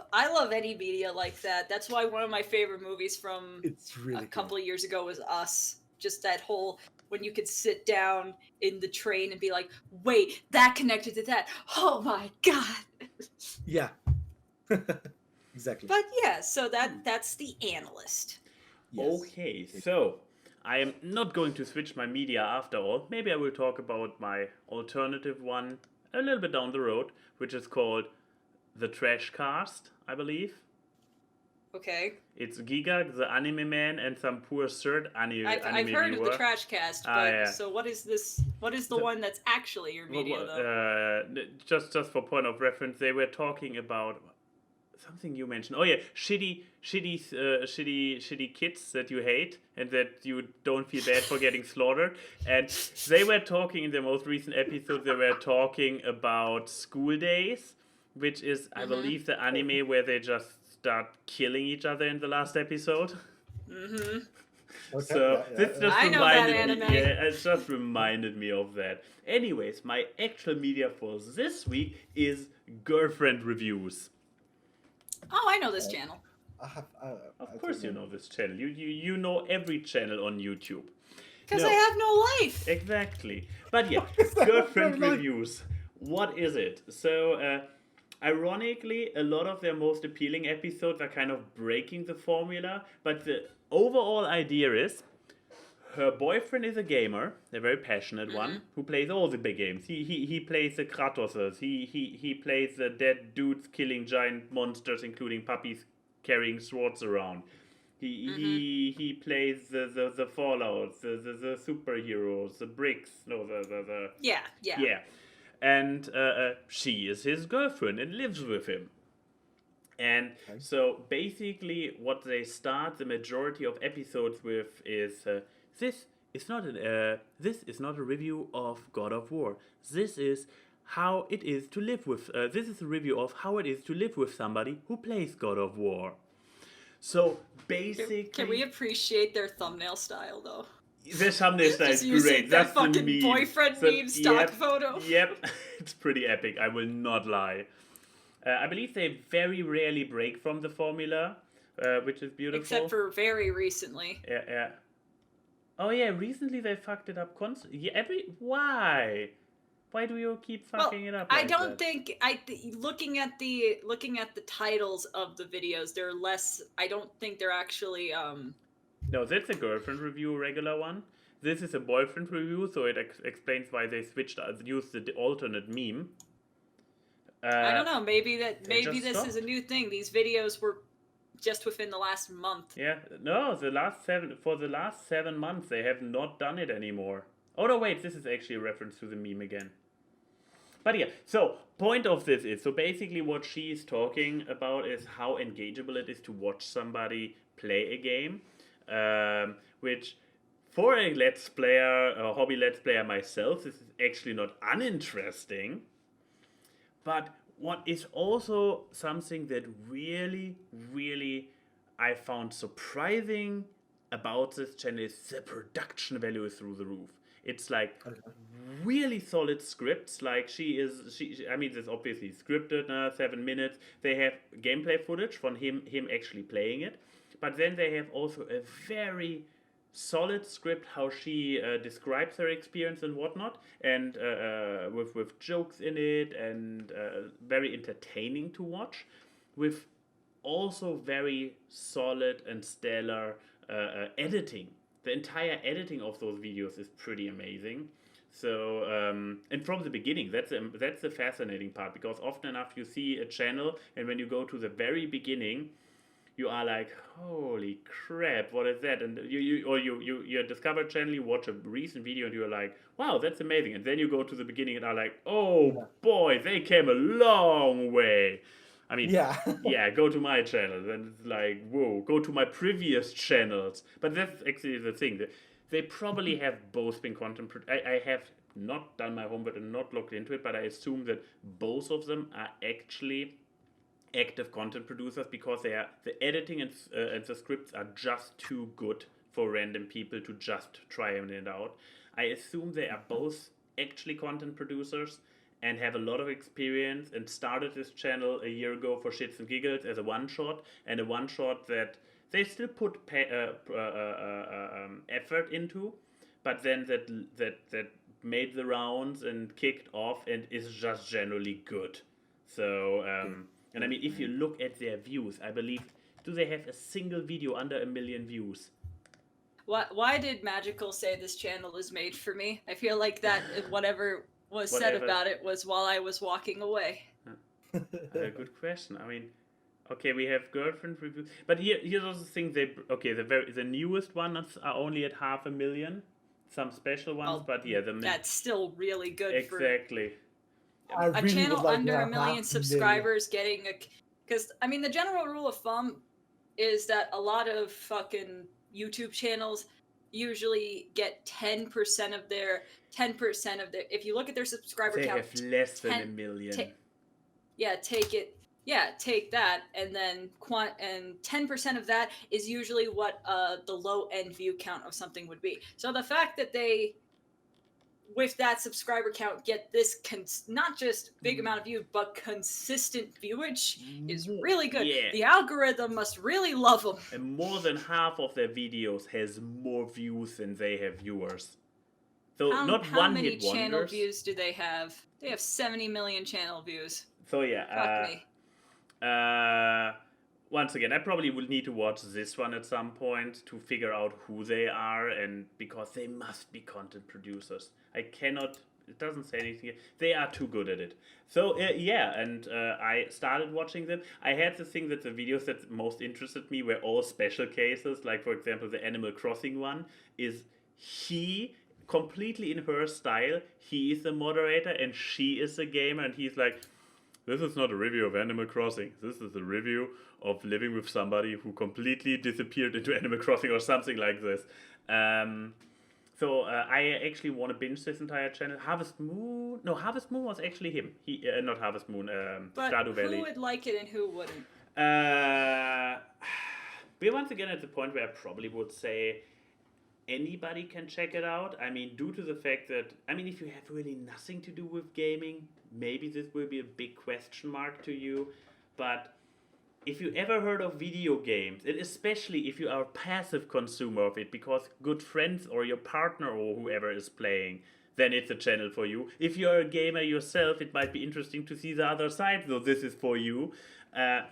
any media like that. That's why one of my favorite movies from a couple of years ago was Us. Just that whole when you could sit down in the train and be like, wait, that connected to that. Oh my god. Yeah. Exactly. But yeah, so that's The Analyst. Yes. Okay, so I am not going to switch my media after all. Maybe I will talk about my alternative one a little bit down the road, which is called The Trash Cast, I believe. Okay. It's Giga, the anime man, and some poor third anime I've heard viewer. of the Trash Cast, but so what is this? What is the one that's actually your media, though? Just for point of reference, they were talking about something you mentioned. Oh yeah, shitty kids that you hate and that you don't feel bad for getting slaughtered. And they were talking in the most recent episode. They were talking about School Days, which is, I believe, the anime where they just start killing each other in the last episode. Mm-hmm. Okay, so this just I know that anime. it just reminded me of that. Anyways, my actual media for this week is girlfriend reviews. Oh, I know this channel. Of course you know this channel. You know every channel on YouTube. Because I have no life. Exactly. But yeah, girlfriend reviews. What is it? So, ironically, a lot of their most appealing episodes are kind of breaking the formula, but the overall idea is her boyfriend is a gamer, a very passionate one, who plays all the big games. He plays the Kratoses, he plays the dead dudes killing giant monsters, including puppies carrying swords around. He plays the Fallouts, the superheroes, the bricks, yeah. And she is his girlfriend and lives with him. And so basically what they start the majority of episodes with is this is not a review of God of War. This is how it is to live with this is a review of how it is to live with somebody who plays God of War. So basically, can we appreciate their thumbnail style though? Their thumbnail style is great. That's the fucking boyfriend meme stock photo. Yep, it's pretty epic. I will not lie. I believe they very rarely break from the formula, which is beautiful. Except for very recently. Yeah. Oh yeah, recently they fucked it up constantly. Yeah, why? Why do you keep fucking it up? I don't think looking at the titles of the videos, they're less. I don't think they're actually. No, that's a girlfriend review, regular one. This is a boyfriend review, so it explains why they used the alternate meme. I don't know. Maybe this is a new thing. These videos were just within the last month. Yeah. No, for the last 7 months they have not done it anymore. Oh no, wait. This is actually a reference to the meme again. But yeah. So point of this is basically what she is talking about is how engageable it is to watch somebody play a game, which. For a hobby let's player myself, this is actually not uninteresting. But what is also something that really, really I found surprising about this channel is the production value is through the roof. It's like really solid scripts. Like I mean, this is obviously scripted, 7 minutes. They have gameplay footage from him actually playing it. But then they have also a very solid script how she describes her experience and whatnot, and with jokes in it, and very entertaining to watch, with also very solid and stellar editing. The entire editing of those videos is pretty amazing. So and from the beginning, that's the fascinating part, because often enough you see a channel, and when you go to the very beginning, you are like, holy crap, what is that? And you discover a channel, you watch a recent video, and you're like, wow, that's amazing. And then you go to the beginning and are like, oh boy, they came a long way. I mean, yeah, go to my channel. Then it's like, whoa, go to my previous channels. But that's actually the thing. They probably have both been content. I have not done my homework and not looked into it, but I assume that both of them are actually active content producers, because the editing and the scripts are just too good for random people to just try it out. I assume they are both actually content producers and have a lot of experience, and started this channel a year ago for shits and giggles as a one-shot, and a one-shot that they still put effort into, but then that made the rounds and kicked off and is just generally good. So and I mean, if you look at their views, I believe, do they have a single video under 1 million views? Why did Magical say this channel is made for me? I feel like that whatever was said about it was while I was walking away. Good question. I mean, okay, we have girlfriend reviews, but here's also the thing. The newest ones are only at 500,000. Some special ones, but yeah, that's still really good. Exactly. A channel under 1 million subscribers getting because I mean the general rule of thumb is that a lot of fucking YouTube channels usually get 10% of their if you look at their subscriber count, they have less than 1 million. Take that, and then 10% of that is usually what the low end view count of something would be. So the fact that they, with that subscriber count, get this not just big amount of views, but consistent viewage is really good. Yeah. The algorithm must really love them. And more than half of their videos has more views than they have viewers. So how many channel views do they have? They have 70 million channel views. So yeah. Fuck me. Once again, I probably will need to watch this one at some point to figure out who they are, and because they must be content producers. I cannot, it doesn't say anything. They are too good at it. So I started watching them. I had the thing that the videos that most interested me were all special cases. Like, for example, the Animal Crossing one is he, completely in her style, he is the moderator and she is the gamer, and he's like, this is not a review of Animal Crossing. This is a review of living with somebody who completely disappeared into Animal Crossing or something like this. So I actually want to binge this entire channel. Harvest Moon was actually him. He not Harvest Moon. Stardew Valley. Who would like it and who wouldn't? We're once again at the point where I probably would say anybody can check it out. I mean, due to the fact that, I mean, if you have really nothing to do with gaming, maybe this will be a big question mark to you. But if you ever heard of video games, and especially if you are a passive consumer of it because good friends or your partner or whoever is playing, then it's a channel for you. If you're a gamer yourself, it might be interesting to see the other side, so this is for you. And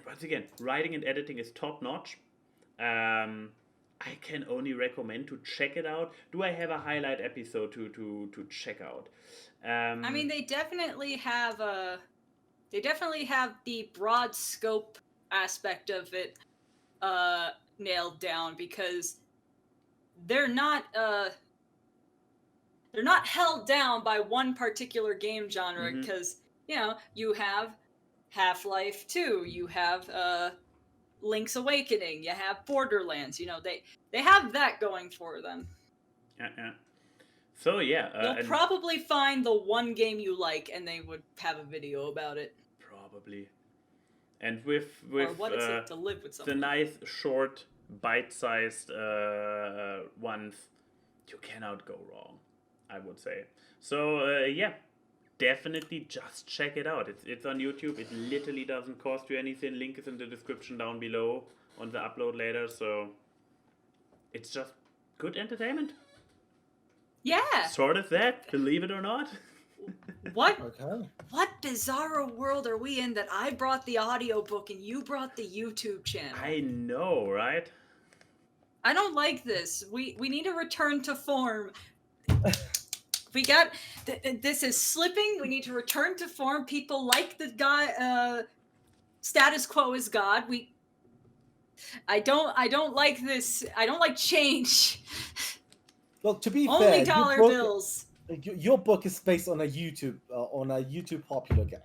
once again, writing and editing is top notch. I can only recommend to check it out. Do I have a highlight episode to check out? I mean, they definitely have the broad scope aspect of it nailed down, because they're not held down by one particular game genre, because you have Half-Life 2, you have Link's Awakening, you have Borderlands, they have that going for them. Yeah. So yeah, you'll probably find the one game you like, and they would have a video about it. Probably. And with or what is it to live with someone? The nice short, bite-sized ones, you cannot go wrong, I would say. So definitely just check it out. It's on YouTube. It literally doesn't cost you anything. Link is in the description down below on the upload later. So it's just good entertainment. Yeah. Sort of that, believe it or not. What? Okay. What bizarro world are we in that I brought the audiobook and you brought the YouTube channel? I know, right? I don't like this. We need to return to form. We got this is slipping. We need to return to form. People like the guy. Status quo is God. I don't like this. I don't like change. Well, to be Only fair, dollar bills. Your book is based on a YouTube popular guy.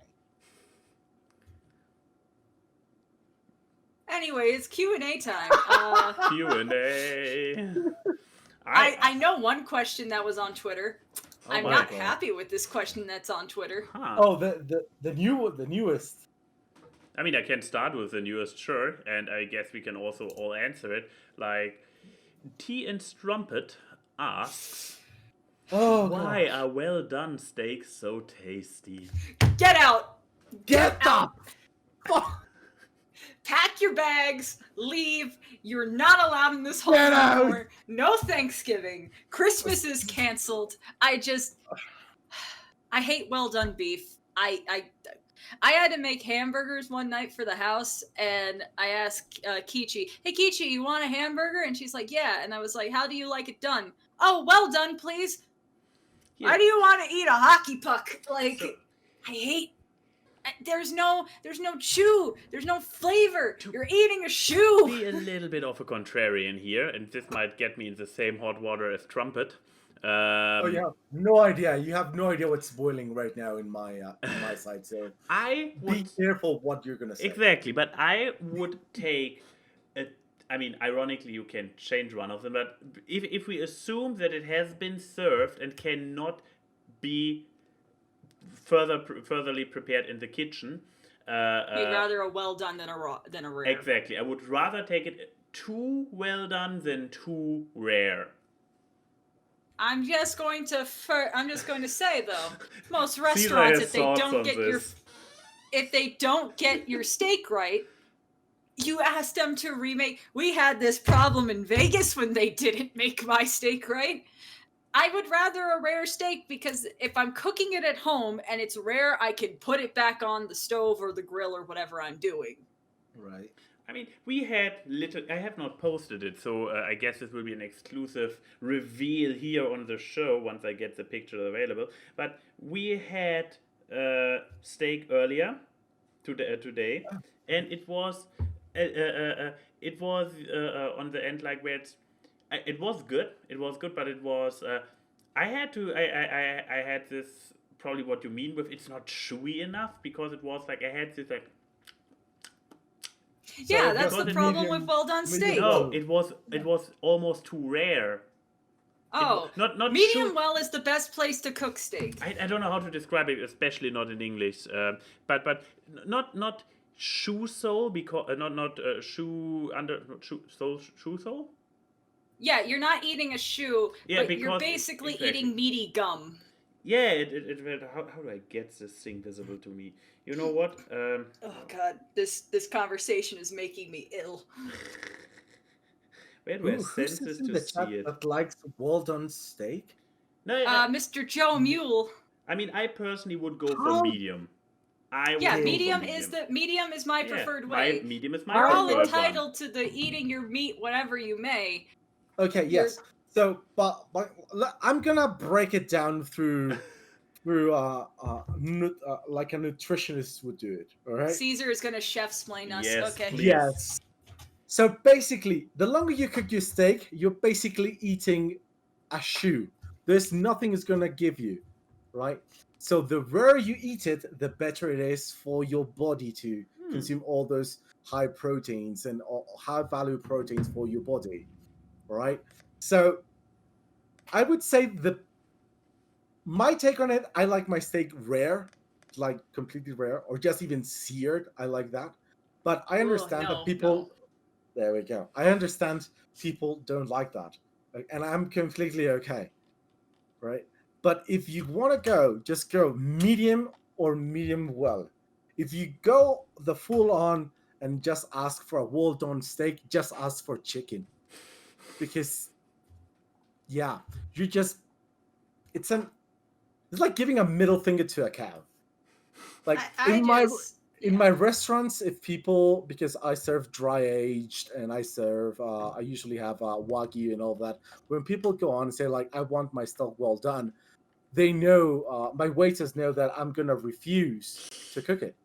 Anyway, it's Q&A time. Q&A. I know one question that was on Twitter. Oh I'm my not God. happy with this question that's on Twitter. Huh. Oh, the newest. I mean, I can start with the newest, sure, and I guess we can also all answer it. Like, Tea and Strumpet asks, Oh, why God. are well done steaks so tasty? Get out! Get up! Pack your bags, leave. You're not allowed in this home Get out! anymore. No Thanksgiving. Christmas is canceled. I hate well done beef. I had to make hamburgers one night for the house, and I asked Kichi, "Hey Kichi, you want a hamburger?" And she's like, "Yeah." And I was like, "How do you like it done?" "Oh, well done, please." Yeah. Why do you want to eat a hockey puck? Like, I hate. There's no chew. There's no flavor. You're eating a shoe. Be a little bit of a contrarian here, and this might get me in the same hot water as Trumpet. Oh, you have no idea. You have no idea what's boiling right now in my side. So I be would careful what you're gonna say. exactly, but I would take. I mean, ironically, you can change one of them, but if we assume that it has been served and cannot be furtherly prepared in the kitchen, You'd rather a well done than a rare. exactly. I would rather take it too well done than too rare. I'm just going to say though, most Caesar restaurants, has if they thoughts don't on get this. your steak right, you ask them to remake. We had this problem in Vegas when they didn't make my steak right. I would rather a rare steak because if I'm cooking it at home and it's rare, I can put it back on the stove or the grill or whatever I'm doing. Right. I mean, we had I have not posted it, so I guess this will be an exclusive reveal here on the show once I get the picture available. But we had steak earlier today, and it was on the end like where it was good. It was good, but it was. I had this probably what you mean with it's not chewy enough because it was like I had this like. Yeah, So that's was the it problem medium- with well done medium steak. well? No, it was almost too rare. Oh, not medium chew- well is the best place to cook steak. I don't know how to describe it, especially not in English. But not shoe sole because not shoe under shoe sole. Yeah, you're not eating a shoe, Yeah, but you're because- basically exactly. eating meaty gum. Yeah, how do I get this thing visible to me? You know what? Oh god, this conversation is making me ill. Where do I Who's sense this in to the chat see it? that likes well done steak? No, Mr. Joe Mule. I mean, I personally would go How- for medium. Yeah, would go medium for medium is my Yeah, preferred my way. medium is my We're all preferred one. entitled to the eating your meat whenever you may. Okay, yes. So, but I'm gonna break it down through like a nutritionist would do it. All right. Caesar is gonna chef-splain us. Yes, Okay. please. Yes. So basically, the longer you cook your steak, you're basically eating a shoe. There's nothing it's gonna give you, right? So the rarer you eat it, the better it is for your body to consume all those high proteins and high value proteins for your body, right? So I would say my take on it, I like my steak rare, like completely rare, or just even seared. I like that. But I understand that people. There we go. I understand people don't like that, and I'm completely okay, right? But if you want to go, just go medium or medium well. If you go the full on and just ask for a well done steak, just ask for chicken, because yeah, you just it's like giving a middle finger to a cow. Like I just in my restaurants, if people, because I serve dry aged and I serve I usually have wagyu and all that, when people go on and say like I want my stuff well done, they know, my waiters know that I'm gonna refuse to cook it.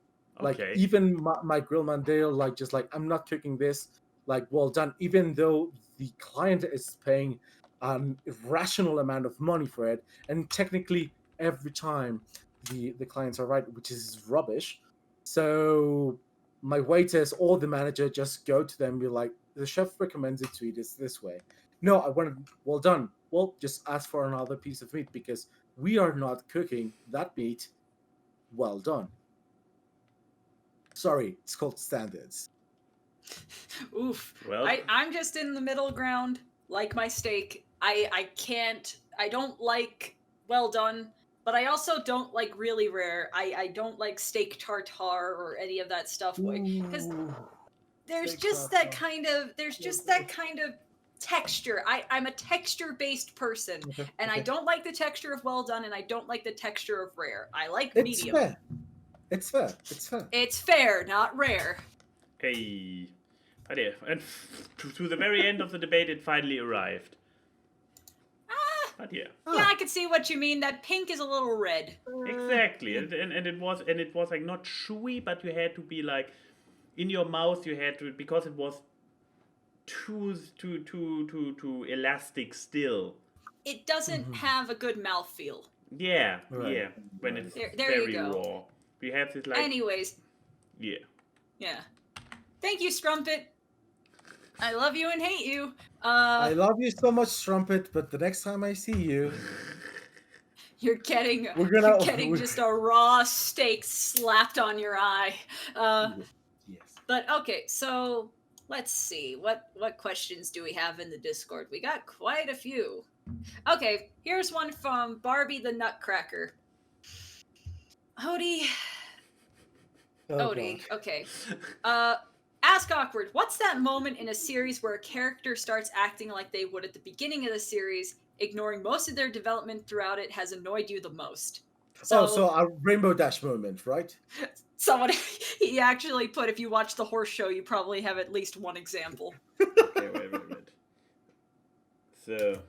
Like Okay. even my grill man, they'll like just like I'm not cooking this like well done, even though the client is paying an irrational amount of money for it, and technically every time the clients are right, which is rubbish. So my waiters or the manager just go to them and be like, the chef recommends it to eat this way. No, I want it well done. Well, just ask for another piece of meat because we are not cooking that meat well done. Sorry, it's called standards. Oof. Well, I'm just in the middle ground, like my steak. I don't like well done, but I also don't like really rare. I don't like steak tartare or any of that stuff, because there's just that kind of texture. I'm a texture-based person, and I don't like the texture of well done, and I don't like the texture of rare. I like medium. Fair. It's fair. It's fair. It's fair, not rare. okay. But yeah, and to the very end of the debate, it finally arrived. But yeah. Yeah, I could see what you mean. That pink is a little red. Exactly, and it was like not chewy, but you had to be like in your mouth. You had to, because it was too elastic still. It doesn't have a good mouthfeel. Yeah, Right. yeah. When it's There very you go. raw, we have this like Anyways, yeah. thank you, Strumpet. I love you and hate you. I love you so much, Strumpet, but the next time I see you, You're getting we're- just a raw steak slapped on your eye. yes. But okay, so let's see. What questions do we have in the Discord? We got quite a few. Okay, here's one from Barbie the Nutcracker. Odie. Odie, okay. Ask Awkward, what's that moment in a series where a character starts acting like they would at the beginning of the series, ignoring most of their development throughout it, has annoyed you the most? So a Rainbow Dash moment, right? Someone, he actually put, if you watch the horse show, you probably have at least one example. Okay, wait. So,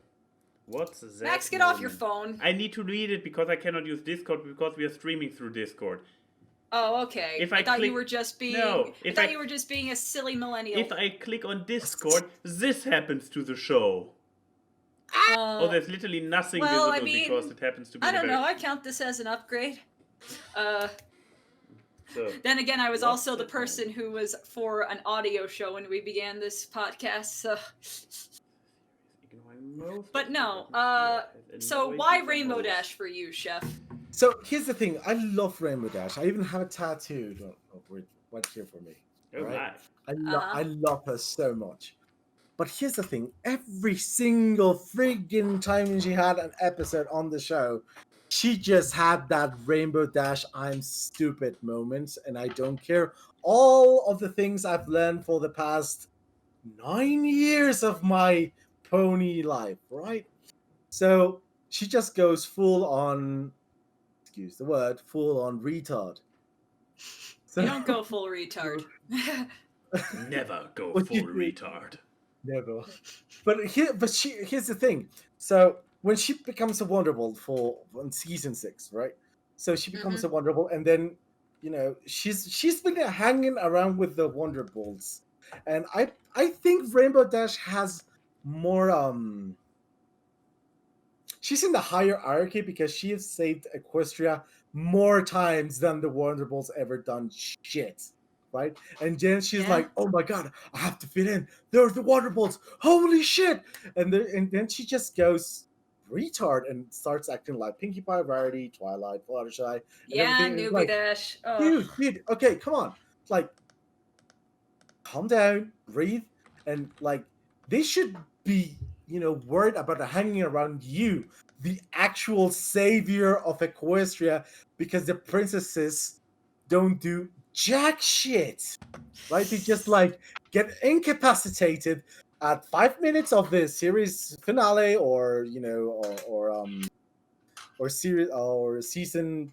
what's that? Max, get off your phone. I need to read it because I cannot use Discord because we are streaming through Discord. Oh, okay. If I thought click- you were just being. No, I thought you were just being a silly millennial. If I click on Discord, this happens to the show. Oh, there's literally nothing well, visible I mean, because it happens to be. I don't know. I count this as an upgrade. So, Then again, I was What's also the that person who was for an audio show when we began this podcast. So, but no. So why Rainbow Dash for you, Chef? So here's the thing. I love Rainbow Dash. I even have a tattoo right here for me. Oh right? my. I love her so much. But here's the thing. Every single friggin' time she had an episode on the show, she just had that Rainbow Dash I'm stupid moments, and I don't care. All of the things I've learned for the past 9 years of my pony life, right? So she just goes full on, excuse the word, full on retard. So, You don't go full retard. Never go What full you do- retard. Never. But here's the thing. So when she becomes a Wonderbolt on season 6, right? So she becomes a Wonderbolt, and then she's been hanging around with the Wonderbolts, and I think Rainbow Dash has more she's in the higher hierarchy because she has saved Equestria more times than the Wonderbolts ever done shit. Right? And then she's like, oh my god, I have to fit in. There's the Wonderbolts. Holy shit! And then she just goes retard and starts acting like Pinkie Pie, Rarity, Twilight, Fluttershy. Yeah, Newbie like, Dash. Oh. Dude, okay, come on. Like, calm down, breathe, and like, they should be, worried about hanging around you, the actual savior of Equestria, because the princesses don't do jack shit, right? They just like get incapacitated at 5 minutes of the series finale, or or series or season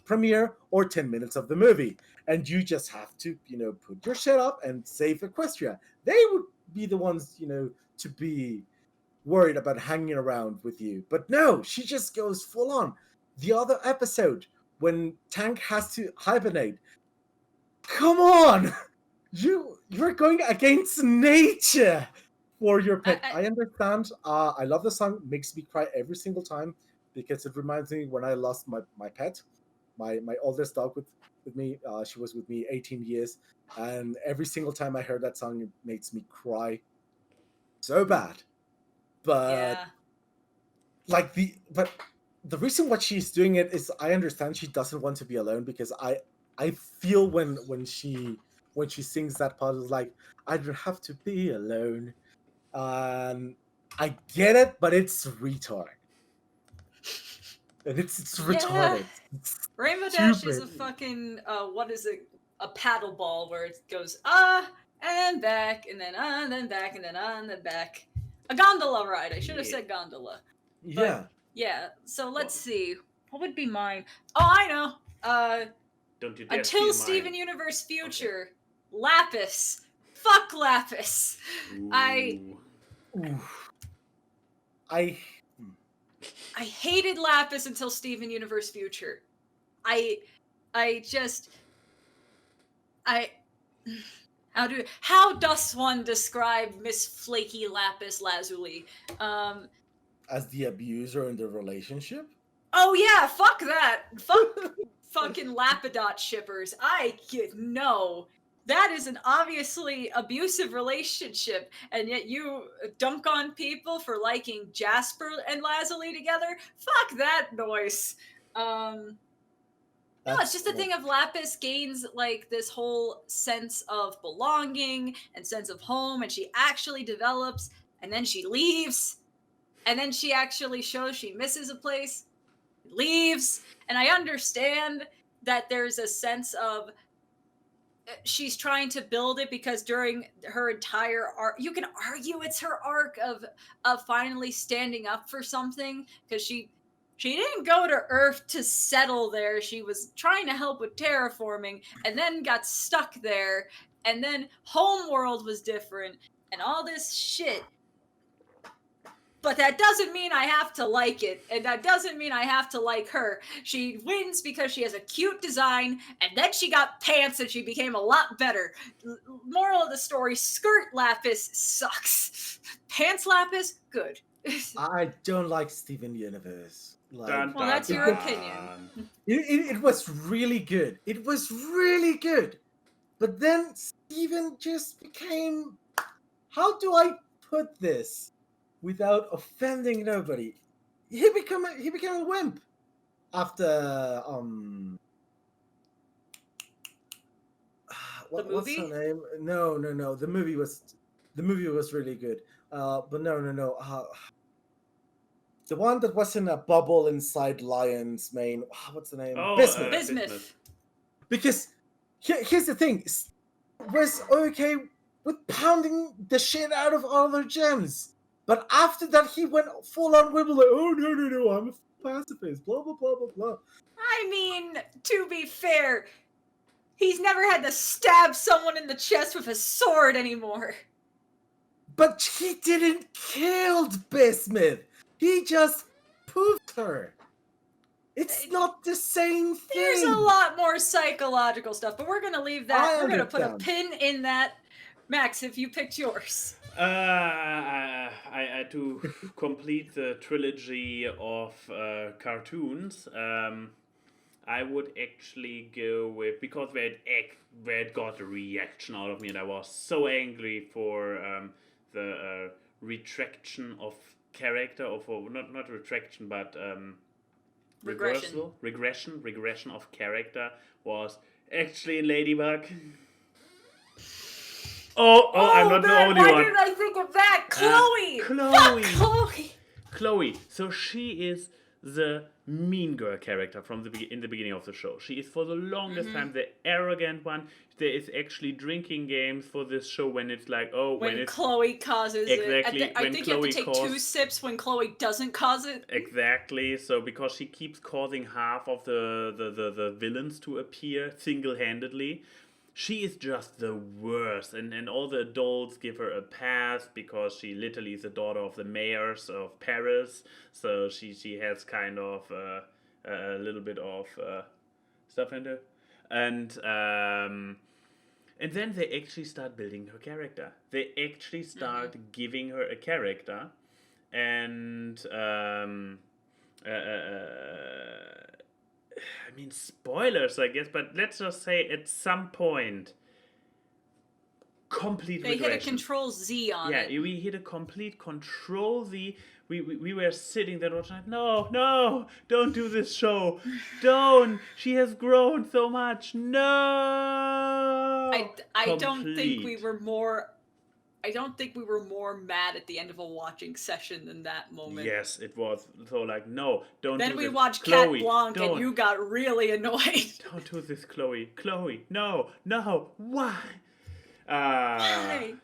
premiere, or 10 minutes of the movie, and you just have to put your shit up and save Equestria. They would be the ones to be worried about hanging around with you. But no, she just goes full on. The other episode when Tank has to hibernate, come on, you're going against nature for your pet. I understand. I love the song. Makes me cry every single time because it reminds me when I lost my pet, my oldest dog with me. She was with me 18 years, and every single time I heard that song, it makes me cry so bad. But but the reason why she's doing it is, I understand she doesn't want to be alone, because I feel when she sings that part, is like, I don't have to be alone. I get it, but it's retarded. And it's retarded. Rainbow Dash is a fucking what is it? A paddle ball where it goes and back and then back and then back. A gondola ride. I should have said gondola. But, yeah. So let's see. What would be mine? Oh, I know. Don't you dare Until Steven Universe Future. Okay. Lapis. Fuck Lapis. Ooh. I hated Lapis until Steven Universe Future. How does one describe Miss Flaky Lapis Lazuli? As the abuser in the relationship? Oh yeah, fuck that. Fuck fucking Lapidot shippers. No. That is an obviously abusive relationship, and yet you dunk on people for liking Jasper and Lazuli together? Fuck that noise. No, it's just a thing of Lapis gains like this whole sense of belonging and sense of home, and she actually develops, and then she leaves, and then she actually shows she misses a place, leaves, and I understand that there's a sense of she's trying to build it, because during her entire arc, you can argue it's her arc of finally standing up for something, because she didn't go to Earth to settle there. She was trying to help with terraforming, and then got stuck there, and then Homeworld was different, and all this shit. But that doesn't mean I have to like it, and that doesn't mean I have to like her. She wins because she has a cute design, and then she got pants and she became a lot better. Moral of the story, skirt Lapis sucks. Pants Lapis, good. I don't like Steven Universe. Well, that's your opinion. It was really good. It was really good. But then Steven just became... How do I put this without offending nobody? He became a wimp after what's her name? No. The movie was really good. But no. The one that was in a bubble inside Lion's mane. What's the name? Oh, Bismuth. Because here's the thing. Was okay with pounding the shit out of all their gems. But after that, he went full on wibble, like, oh, no, I'm a pacifist, blah, blah, blah, blah, blah. I mean, to be fair, he's never had to stab someone in the chest with a sword anymore. But he didn't kill Bismuth. He just poofed her. It's not the same thing. There's a lot more psychological stuff, but we're going to leave that. We're going to put a pin in that. Max, if you picked yours. I to complete the trilogy of cartoons, I would actually go with, because it got a reaction out of me, and I was so angry for the retraction of character, not retraction, but regression of character was actually in Ladybug. Oh, I'm not the only one. Why didn't I think of that? Chloe! Chloe! Fuck Chloe! Chloe. So she is the mean girl character from in the beginning of the show. She is for the longest time the arrogant one. There is actually drinking games for this show when it's like, when it's Chloe causes exactly it. I think you have to take 2 sips when Chloe doesn't cause it. Exactly. So because she keeps causing half of the villains to appear single-handedly, she is just the worst. And all the adults give her a pass because she literally is the daughter of the mayors of Paris. So she has kind of a little bit of stuff in her. And then they actually start building her character. They actually start giving her a character. And I mean, spoilers, I guess, but let's just say at some point, complete They regression. hit a Control Z on it. Yeah, we hit a complete Control Z. We were sitting there watching, no, don't do this show. Don't. She has grown so much. No. I don't think we were more mad at the end of a watching session than that moment. Yes, it was. So like, no, don't then do we this. watched Chloe, Cat Blanc don't. and you got really annoyed. Don't do this, Chloe. Chloe, no, why? Why?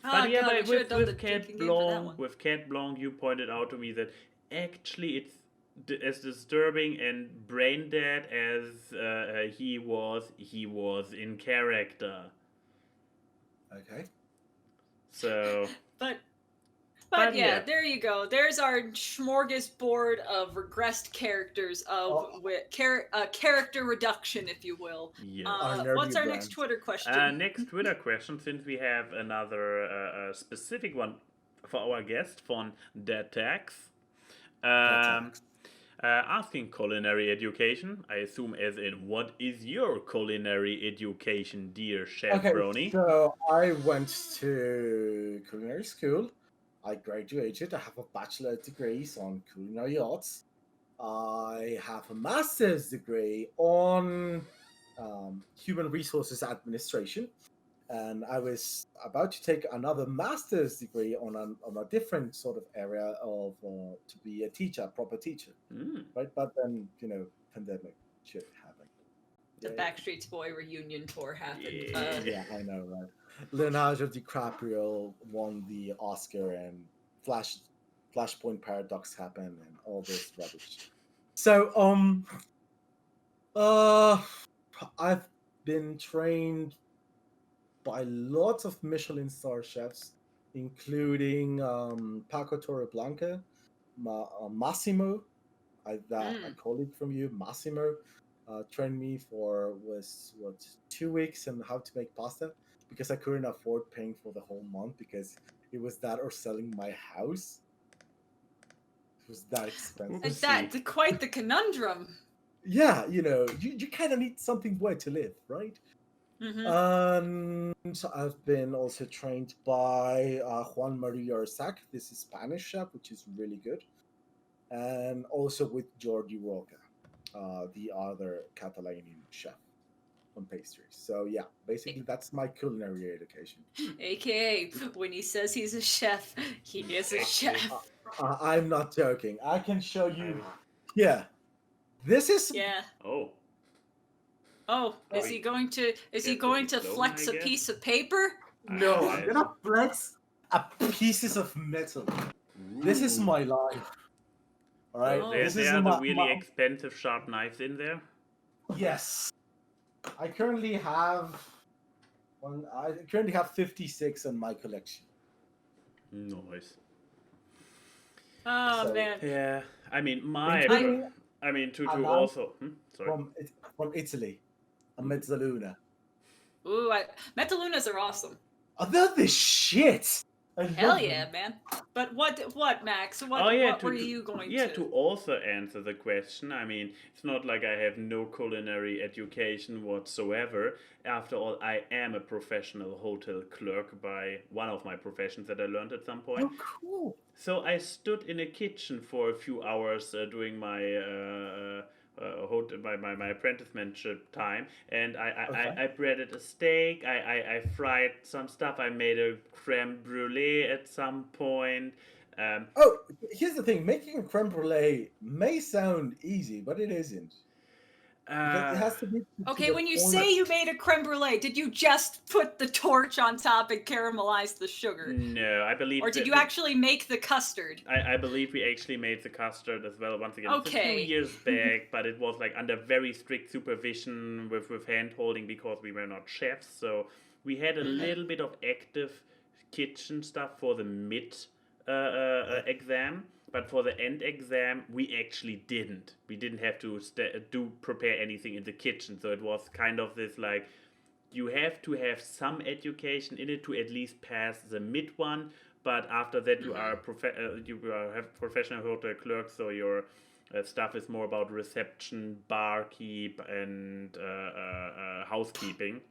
But yeah, God, but with Cat Blanc, you pointed out to me that actually it's as disturbing and brain dead as he was in character. Okay. So. But yeah, there you go. There's our smorgasbord of regressed characters character reduction, if you will. Yeah. What's our next Twitter question? Next Twitter question, since we have another specific one for our guest from Detax. Asking culinary education, I assume as in, what is your culinary education, dear Chef Brony? So I went to culinary school. I graduated. I have a bachelor's degree on culinary arts. I have a master's degree on human resources administration. And I was about to take another master's degree on a different sort of area of to be a teacher, a proper teacher, right? But then pandemic shit happened. The Backstreet Boy reunion tour happened. Yeah, I know, right? Leonardo DiCaprio won the Oscar, and Flashpoint Paradox happened, and all this rubbish. So, I've been trained by lots of Michelin star chefs, including Paco Torreblanca, Massimo, a colleague from you, Massimo, trained me for 2 weeks on how to make pasta, because I couldn't afford paying for the whole month, because it was that or selling my house. It was that expensive. That's quite the conundrum. Yeah, you kind of need something where to live, right? So I've been also trained by Juan Maria Orsac. This is Spanish chef, which is really good, and also with Jordi Roca, the other Catalanian chef on pastries. So yeah, basically that's my culinary education. AKA, when he says he's a chef, he is a chef. I'm not joking. I can show you. Yeah, this is. Yeah. Oh, is he going to flex a piece of paper? No, I'm gonna flex pieces of metal. Ooh. This is my life. All right. There are the really expensive sharp knives in there. Yes, I currently have 56 in my collection. Nice. Oh man. Yeah, I mean to also. Sorry. From Italy. A Mezzaluna. Ooh, Mezzalunas are awesome. Oh, they're the shit. Hell yeah, man. But what, Max? What were you going to? Yeah, to also answer the question, I mean, it's not like I have no culinary education whatsoever. After all, I am a professional hotel clerk by one of my professions that I learned at some point. Oh, cool. So I stood in a kitchen for a few hours doing my my apprenticeship time, and I breaded a steak, I fried some stuff, I made a creme brulee at some point, Oh, here's the thing: making a creme brulee may sound easy, but it isn't. Because it has to be. Okay, when you say you made a creme brulee, did you just put the torch on top and caramelize the sugar? No, I believe. Or did you actually make the custard? I believe we actually made the custard as well. Once again, it's a few Okay. years back, but it was like under very strict supervision with hand holding because we were not chefs. So we had a little bit of active kitchen stuff for the mid exam. But for the end exam, we actually didn't. We didn't have to prepare anything in the kitchen. So it was kind of this like, you have to have some education in it to at least pass the mid one. But after that, you are have professional hotel clerk. So your stuff is more about reception, barkeep, and housekeeping.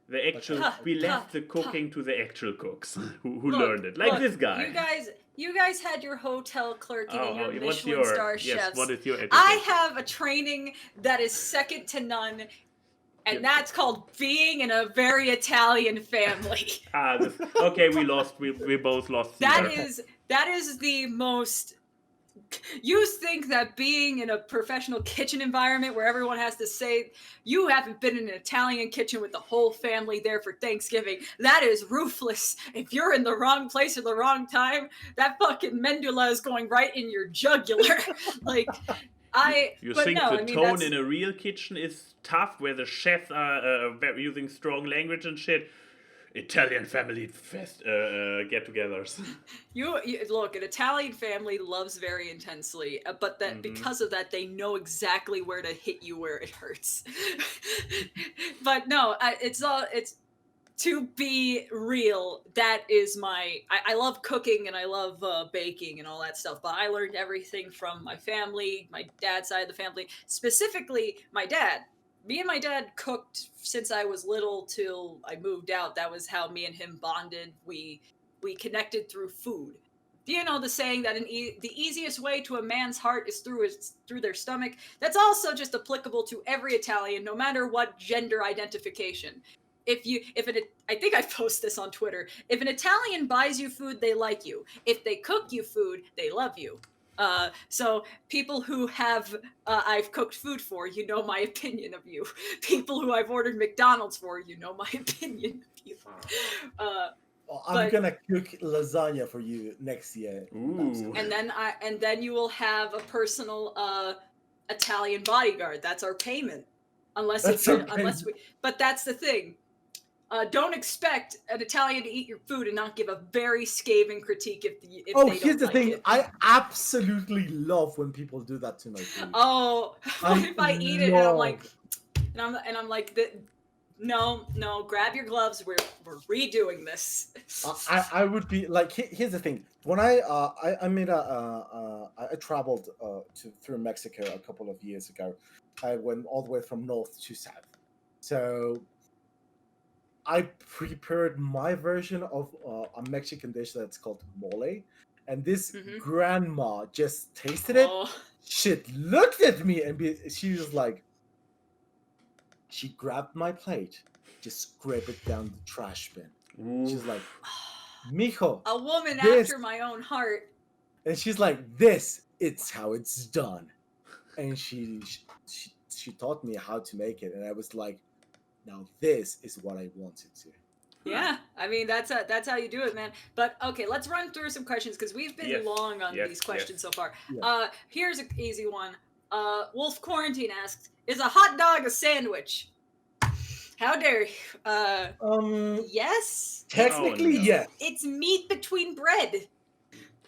The actual we left the cooking to the actual cooks who learned it, like this guy. You guys had your hotel clerking and your Michelin star chefs. What is your education? I have a training that is second to none, and that's called being in a very Italian family. Okay, we lost. We both lost. That is the most. You think that being in a professional kitchen environment where everyone has to say, you haven't been in an Italian kitchen with the whole family there for Thanksgiving. That is ruthless. If you're in the wrong place at the wrong time, that fucking mendula is going right in your jugular. You think the tone in a real kitchen is tough, where the chefs are using strong language and shit? Italian family get-togethers. You look, an Italian family loves very intensely, but that because of that, they know exactly where to hit you where it hurts. But no, it's to be real. That is I love cooking and I love baking and all that stuff. But I learned everything from my family, my dad's side of the family, specifically my dad. Me and my dad cooked since I was little till I moved out. That was how me and him bonded. We connected through food. Do you know the saying that the easiest way to a man's heart is through their stomach? That's also just applicable to every Italian, no matter what gender identification. I think I post this on Twitter. If an Italian buys you food, they like you. If they cook you food, they love you. So people who have I've cooked food for, you know my opinion of you. People who I've ordered McDonald's for, you know my opinion of you. I'm gonna cook lasagna for you next year. Ooh. And then you will have a personal Italian bodyguard. That's our payment. But that's the thing. Don't expect an Italian to eat your food and not give a very scathing critique if they don't like it. Here's the thing. I absolutely love when people do that to my food. Oh, if I eat it and I'm like, no, grab your gloves. We're redoing this. I would be like, here's the thing. When I traveled through Mexico a couple of years ago. I went all the way from north to south. So I prepared my version of a Mexican dish that's called mole. And this grandma just tasted it. She looked at me and she was like, she grabbed my plate, just scraped it down the trash bin. She's like, mijo. A woman after my own heart. And she's like, it's how it's done. And she taught me how to make it. And I was like, now this is what I wanted to. Yeah, I mean that's how you do it, man. But okay, let's run through some questions because we've been long on these questions so far. Yeah. Here's an easy one. Wolf Quarantine asks, "Is a hot dog a sandwich?" How dare you? Yes. Technically, yes. It's meat between bread.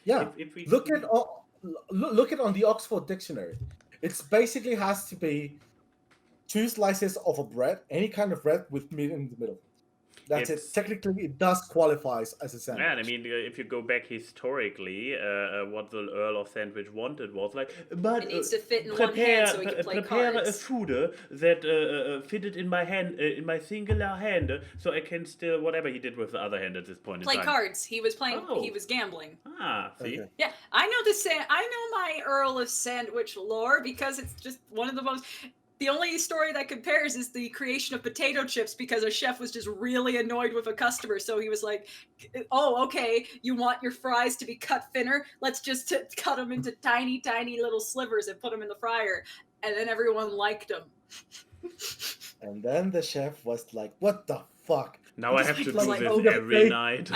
Yeah. Look at on the Oxford Dictionary. It basically has to be 2 slices of a bread, any kind of bread with meat in the middle. That's it. Technically, it does qualify as a sandwich. Man, I mean, if you go back historically, what the Earl of Sandwich wanted was like, but it needs to fit in one hand so we can play prepare cards. a food that fitted in my hand, in my singular hand, so I can still whatever he did with the other hand at this point play in time. cards. He was playing. Oh. He was gambling. Ah, see. Okay. Yeah, I know I know my Earl of Sandwich lore because it's just one of the most. The only story that compares is the creation of potato chips because a chef was just really annoyed with a customer. So he was like, oh, okay, you want your fries to be cut thinner? Let's just cut them into tiny, tiny little slivers and put them in the fryer. And then everyone liked them. And then the chef was like, what the fuck? Now I have to do like, this oh, every night.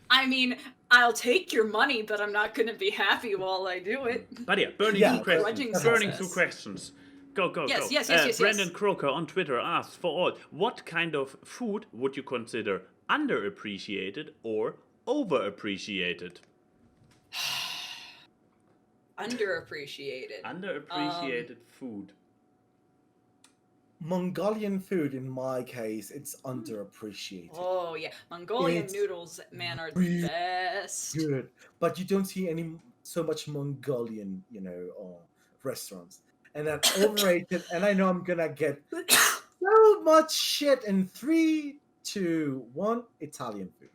I mean, I'll take your money, but I'm not going to be happy while I do it. But yeah, burning through questions. Go. Yes. Brandon Croker on Twitter asks, for all, what kind of food would you consider underappreciated or overappreciated? Underappreciated. Underappreciated food. Mongolian food, in my case, it's underappreciated. Oh yeah, Mongolian noodles, man, are the best. Good, but you don't see so much Mongolian, restaurants, and that's overrated. And I know I'm gonna get so much shit in 3, 2, 1. Italian food.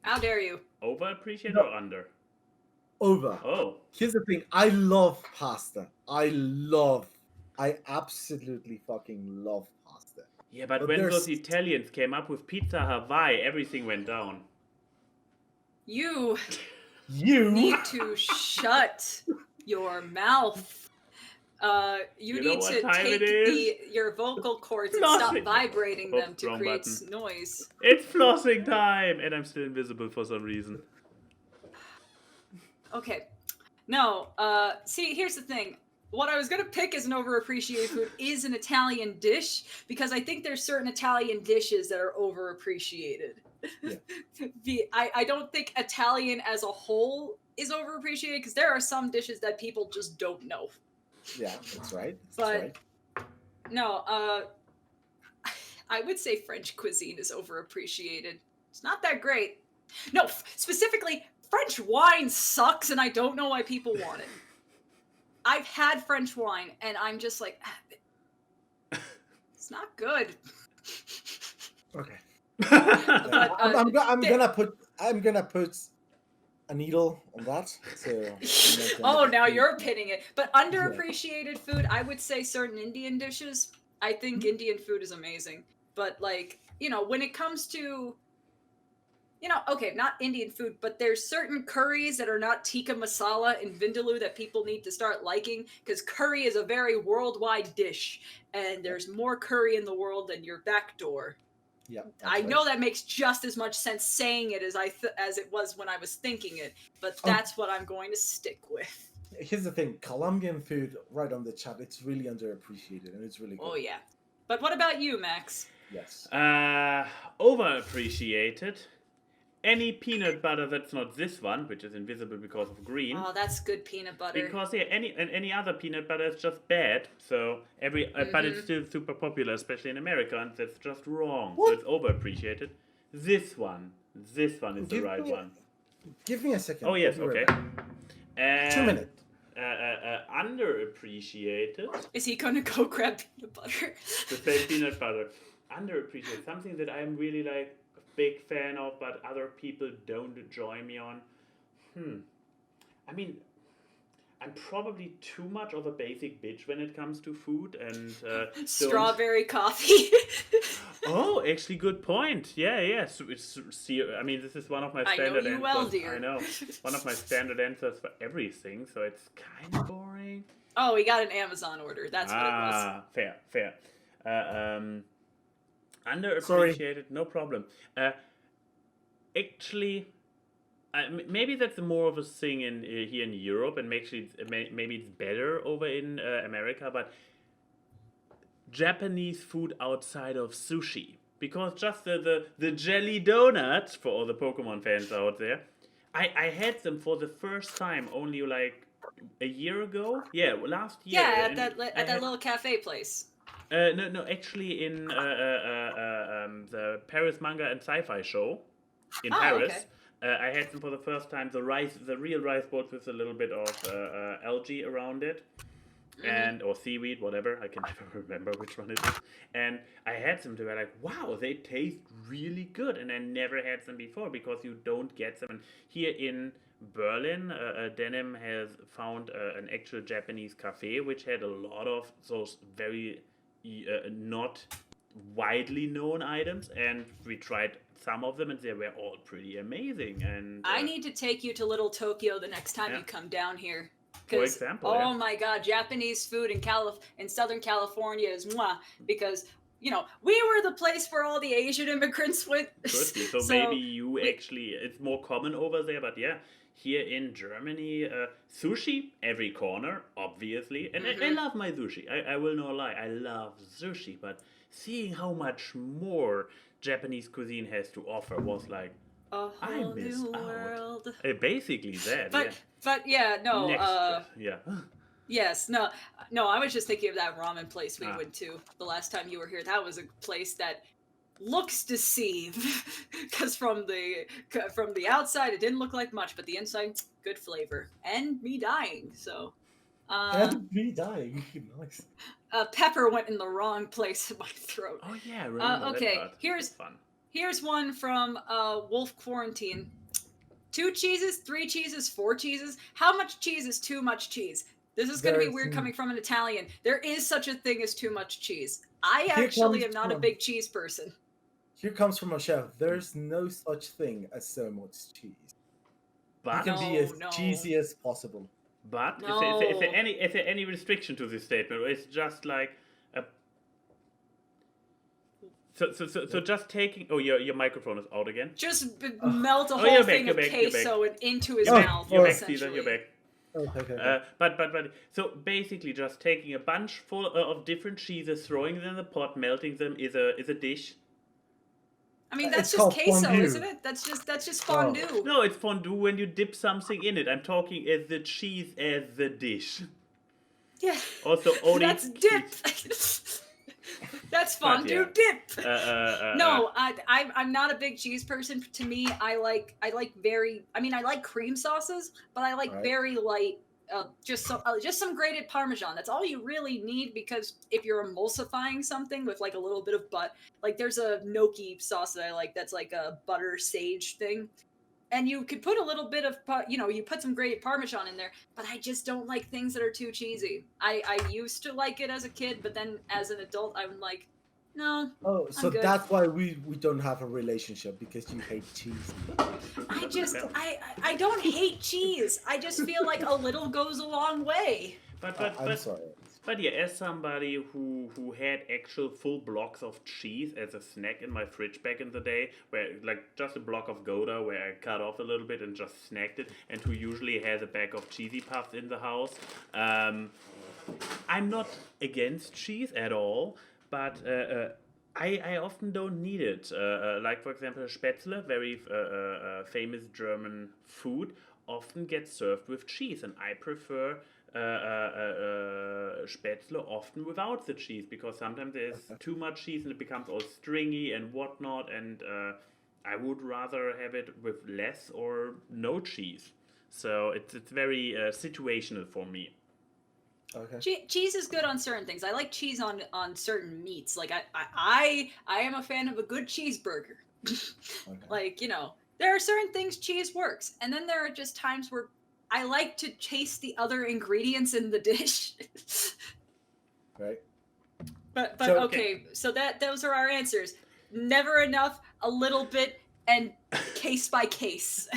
How dare you? Overappreciated or under? Over. Oh. Here's the thing. I love pasta. I absolutely fucking love pasta. Yeah, but when those Italians came up with Pizza Hawaii, everything went down. You need to shut your mouth. You need to take your vocal cords and stop vibrating them to create noise. It's flossing time! And I'm still invisible for some reason. Okay. No, see, here's the thing. What I was going to pick as an overappreciated food is an Italian dish, because I think there's certain Italian dishes that are overappreciated. Yeah. I don't think Italian as a whole is overappreciated, because there are some dishes that people just don't know. Yeah, that's right. No, I would say French cuisine is overappreciated. It's not that great. No, specifically, French wine sucks, and I don't know why people want it. I've had French wine, and I'm just like, it's not good. Okay. But, I'm gonna put a needle on that. So. Now you're pitting it. But underappreciated food, I would say certain Indian dishes. I think Indian food is amazing. But when it comes to, okay, not Indian food, but there's certain curries that are not tikka masala and vindaloo that people need to start liking, because curry is a very worldwide dish, and there's more curry in the world than your back door. Yeah, I know that makes just as much sense saying it as it was when I was thinking it, but that's what I'm going to stick with. Here's the thing, Colombian food, right on the chat, it's really underappreciated, and it's really good. Oh yeah. But what about you, Max? Yes. Overappreciated. Any peanut butter that's not this one, which is invisible because of green. Oh, that's good peanut butter. Because any other peanut butter is just bad. So but it's still super popular, especially in America, and that's just wrong. What? So it's overappreciated. This one is the right one. Give me a second. Oh yes, okay. 2 minutes. Underappreciated. Is he gonna go grab peanut butter? The same peanut butter. Underappreciated. Something that I'm really big fan of, but other people don't join me on. I mean, I'm probably too much of a basic bitch when it comes to food, and strawberry coffee. Oh, actually, good point. Yeah. So I mean, this is one of my standard answers. Well, dear. I know. One of my standard answers for everything, so it's kind of boring. Oh, we got an Amazon order. That's what it was. Fair. Underappreciated, no problem. Actually, maybe that's more of a thing here in Europe, and maybe it's better over in America. But Japanese food outside of sushi, because just the jelly donuts, for all the Pokemon fans out there, I had them for the first time only a year ago. Yeah, last year. Yeah, at that little cafe place. No, actually in the Paris Manga and Sci-Fi show in Paris. Okay. I had them for the first time, the real rice balls with a little bit of algae around it. and or seaweed, whatever. I can never remember which one it is. And I had them. They were like, wow, they taste really good, and I never had them before because you don't get them. And here in Berlin, Denim has found an actual Japanese cafe which had a lot of those very not widely known items, and we tried some of them, and they were all pretty amazing. And I need to take you to Little Tokyo the next time you come down here. For example, oh my God, Japanese food in Southern California is mwah, because we were the place where all the Asian immigrants went. Could be. So maybe it's more common over there, but yeah, here in Germany, sushi every corner, obviously, and I love my sushi. I will not lie, I love sushi, but seeing how much more Japanese cuisine has to offer was like, a whole new world. Basically that. But yeah, no. Yes, no. I was just thinking of that ramen place we went to the last time you were here. That was a place that looks deceive, because from the outside it didn't look like much, but the inside, good flavor, and me dying. So. And me dying. Nice. Pepper went in the wrong place in my throat. Oh yeah. Remember okay. That part. Here's one from Wolf Quarantine. 2 cheeses, 3 cheeses, 4 cheeses. How much cheese is too much cheese? This is going to be weird coming from an Italian. There is such a thing as too much cheese. I actually am not a big cheese person. Here comes from a chef. There's no such thing as so much cheese. But you can be as cheesy as possible. But is there any restriction to this statement, or it's just like a... So just taking... Oh, your microphone is out again. Just melt a whole thing of queso into his mouth. You're back, Caesar. You're back. Okay. But so basically, just taking a bunch full of different cheeses, throwing them in the pot, melting them is a dish. I mean, that's just queso, fondue. Isn't it? That's just fondue. Oh. No, it's fondue when you dip something in it. I'm talking as the cheese as the dish. Yeah. Also, only that's dip. That's fondue dip. No, I'm not a big cheese person. To me, I like cream sauces, but I like very light. Just some grated Parmesan. That's all you really need, because if you're emulsifying something with like a little bit of like there's a gnocchi sauce that I like that's like a butter sage thing, and you could put a little bit of you put some grated Parmesan in there, but I just don't like things that are too cheesy. I used to like it as a kid, but then as an adult I'm like, no. Oh, so that's why we don't have a relationship, because you hate cheese. I don't hate cheese. I just feel like a little goes a long way. I'm sorry. But yeah, as somebody who had actual full blocks of cheese as a snack in my fridge back in the day, where like just a block of Gouda where I cut off a little bit and just snacked it, and who usually has a bag of cheesy puffs in the house, I'm not against cheese at all. But I often don't need it. Like, for example, Spätzle, very famous German food, often gets served with cheese. And I prefer Spätzle often without the cheese, because sometimes there's too much cheese and it becomes all stringy and whatnot. And I would rather have it with less or no cheese. So it's very situational for me. Okay. Cheese is good on certain things. I like cheese on certain meats. Like I am a fan of a good cheeseburger. Okay. Like, there are certain things cheese works, and then there are just times where I like to taste the other ingredients in the dish. Right. But okay, so those are our answers. Never enough, a little bit, and case by case.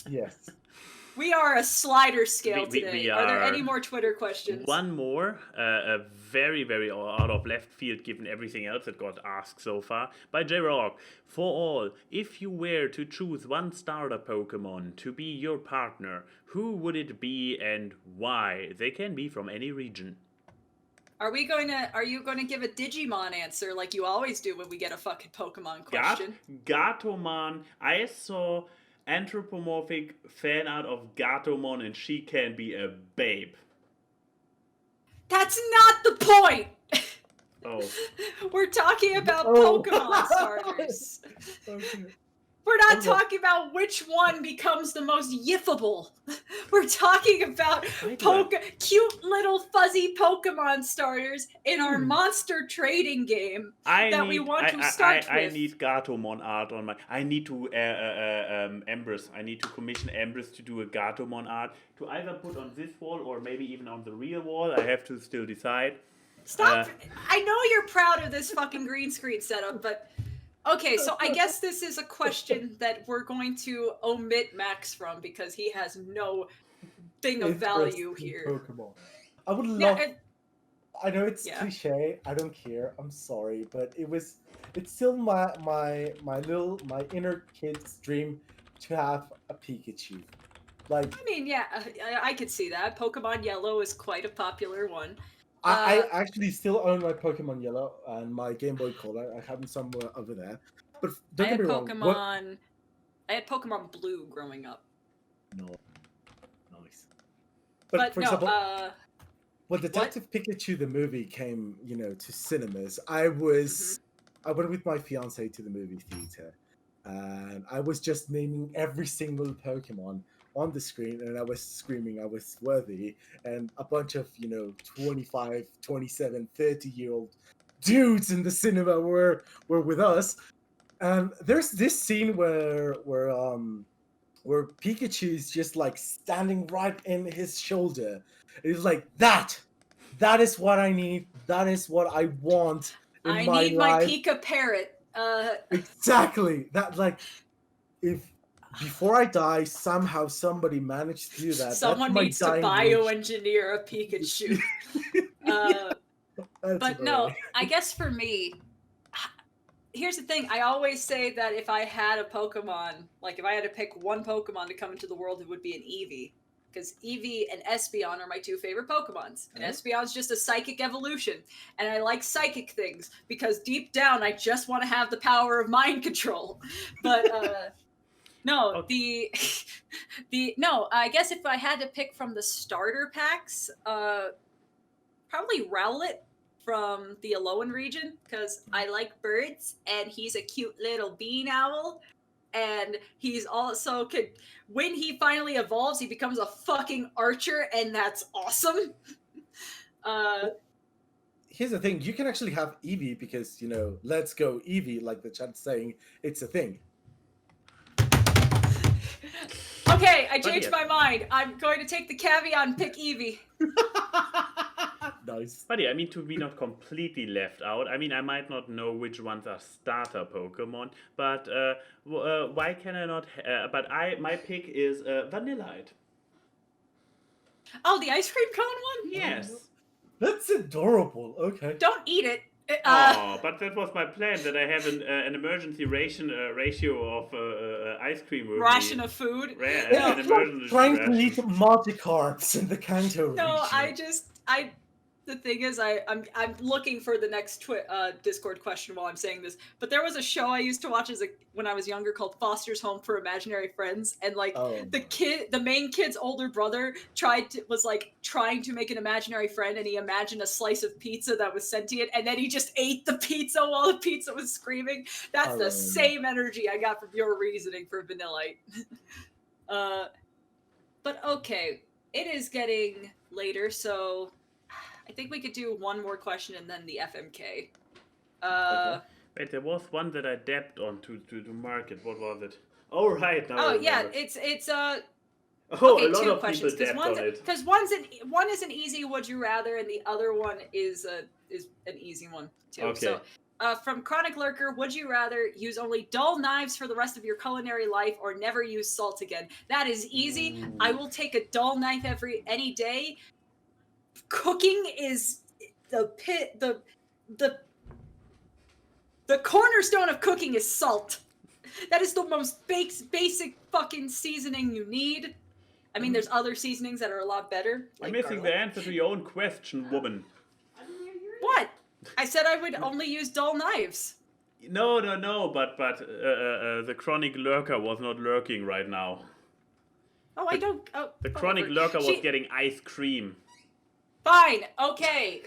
Yes. We are a slider scale today. Are there any more Twitter questions? One more, very, very out of left field given everything else that got asked so far, by J-Rock. For all, if you were to choose one starter Pokemon to be your partner, who would it be and why? They can be from any region. Are you going to give a Digimon answer like you always do when we get a fucking Pokemon question? Gatomon. I saw anthropomorphic fan art of Gatomon, and she can be a babe. That's not the point! Oh. We're talking about Pokemon starters. Okay. We're not talking about which one becomes the most yiffable. We're talking about cute little fuzzy Pokemon starters in our monster trading game we want to start with. I need Gatomon art on my... I need to Empress. I need to commission Empress to do a Gatomon art to either put on this wall or maybe even on the real wall. I have to still decide. Stop! I know you're proud of this fucking green screen setup, but... Okay, so I guess this is a question that we're going to omit Max from because he has no thing of value here. Pokemon. I would love... I know it's cliche. I don't care. I'm sorry, but it's still my inner kid's dream to have a Pikachu. Like, I mean, yeah, I could see that. Pokemon Yellow is quite a popular one. I actually still own my Pokemon Yellow and my Game Boy Color. I have them somewhere over there. But don't get me wrong. I had Pokemon Blue growing up. No. Nice. But for example, when Detective Pikachu the movie came, to cinemas, I went with my fiance to the movie theater, and I was just naming every single Pokemon on the screen, and I was screaming I was worthy, and a bunch of 25, 27, 30-year-old dudes in the cinema were with us. And there's this scene where Pikachu is just like standing right in his shoulder. It's like that is what I need, that is what I want in my life. I need my Pika parrot. Exactly. That, like, if before I die, somehow somebody managed to do that. Someone needs to bioengineer a Pikachu. But no, I guess for me, here's the thing. I always say that if I had a Pokemon, like if I had to pick one Pokemon to come into the world, it would be an Eevee. Because Eevee and Espeon are my two favorite Pokemons. And Espeon's just a psychic evolution. And I like psychic things because deep down, I just want to have the power of mind control. But, no, I guess if I had to pick from the starter packs, probably Rowlet from the Alolan region, because I like birds, and he's a cute little bean owl, and he's also when he finally evolves, he becomes a fucking archer, and that's awesome. Here's the thing, you can actually have Eevee because, let's go Eevee, like the chat's saying, it's a thing. Okay, I changed my mind. I'm going to take the caveat and pick Eevee. Nice. But yeah, I mean, to be not completely left out, I mean, I might not know which ones are starter Pokemon, but why can I not? My pick is Vanillite. Oh, the ice cream cone one? Yes. That's adorable. Okay. Don't eat it. But that was my plan, that I have an emergency ratio of ice cream. Ration of food? Trying to eat Magikarps in the Kanto region. No, the thing is, I'm looking for the next Discord question while I'm saying this. But there was a show I used to watch when I was younger called Foster's Home for Imaginary Friends, and the main kid's older brother was trying to make an imaginary friend, and he imagined a slice of pizza that was sentient, and then he just ate the pizza while the pizza was screaming. That's the same energy I got from your reasoning for Vanillite. But okay, it is getting later, so I think we could do one more question and then the FMK. Okay. Wait, there was one that I dabbed on to market. What was it? Oh, right. Now oh, yeah, it's okay, a lot of questions, people dabbed on it. Because one is an easy would you rather, and the other one is an easy one too. Okay. So, from Chronic Lurker, would you rather use only dull knives for the rest of your culinary life or never use salt again? That is easy. Ooh. I will take a dull knife any day. Cooking is the cornerstone of cooking is salt. That is the most basic fucking seasoning you need. I mean, there's other seasonings that are a lot better. You're missing garlic. The answer to your own question, woman. What? I said I would only use dull knives. No, but the Chronic Lurker was not lurking right now. Oh, I don't... Oh, the Chronic Lurker was getting ice cream. Fine, okay.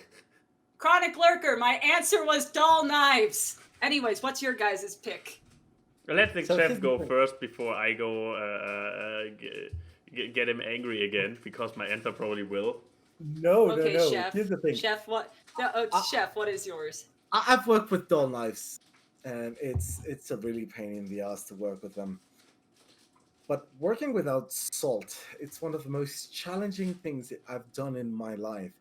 Chronic Lurker, my answer was dull knives. Anyways, what's your guys' pick? Let the So chef here's the go thing. first before I go get him angry again, because my answer probably will. No. Chef. Here's the thing. Chef, what? Chef, what is yours? I've worked with dull knives, and it's a really pain in the ass to work with them. But working without salt, it's one of the most challenging things that I've done in my life.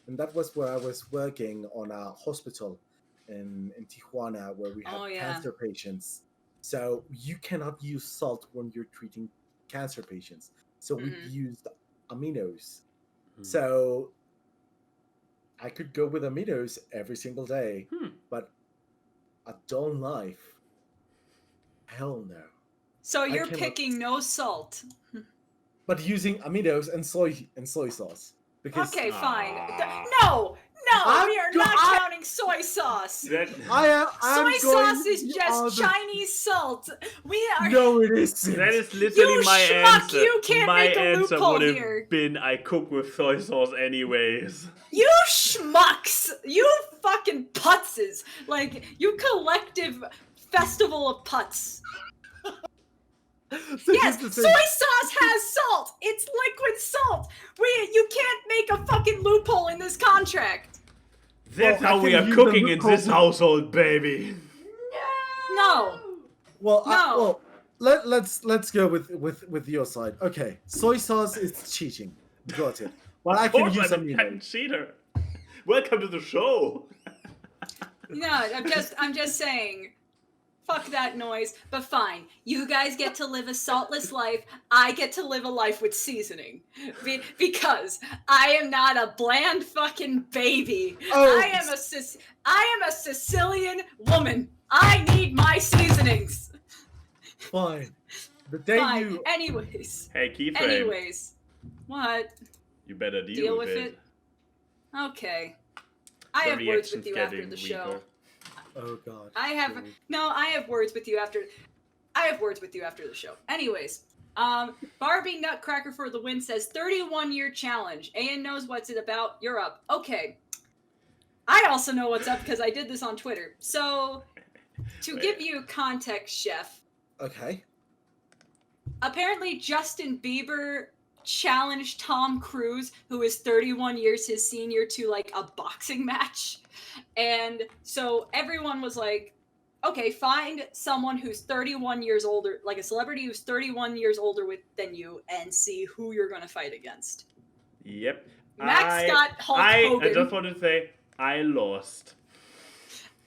And that was where I was working on a hospital in Tijuana where we had Oh, yeah. cancer patients. So you cannot use salt when you're treating cancer patients. So we used aminos. So I could go with aminos every single day, but a dull knife, hell no. So I you're cannot- picking no salt. But using aminos and soy sauce. Because Okay, fine. Ah. No, we are not counting soy sauce. I'm Soy going- sauce is just Chinese salt. We are. No, it isn't. That is literally You my schmuck, answer. you can't my make a answer loophole would have here. been I cook with soy sauce anyways. You schmucks! You fucking putzes! Like, you collective festival of putz. So Yes, here's the soy thing. sauce has salt! It's liquid salt! You can't make a fucking loophole in this contract! That's Well, I how we can are use cooking the in this loophole. household, baby. No! Well, No. let's go with your side. Okay, soy sauce is cheating. Got it. But I Of can course use I'm a patent aminos. cheater. Welcome to the show. No, I'm just saying. Fuck that noise, but fine. You guys get to live a saltless life. I get to live a life with seasoning. Because I am not a bland fucking baby. Oh. I am a Sicilian woman. I need my seasonings. Fine. The day Fine. you Anyways. Hey, Keyframe. Anyways. What? You better Deal with with it. Okay. I The have words with reaction's you after getting the show. weaker. Oh god. I have words with you after the show. Anyways, Barbie Nutcracker for the win says 31-year challenge. Ian knows what's it about. You're up. Okay. I also know what's up because I did this on Twitter. So, to give you context, Chef, Okay. apparently Justin Bieber challenged Tom Cruise, who is 31 years his senior, to like a boxing match. And so everyone was like, okay, find someone who's 31 years older, like a celebrity who's 31 years older than you, and see who you're going to fight against. Yep. Max got Hulk Hogan. I just wanted to say, I lost.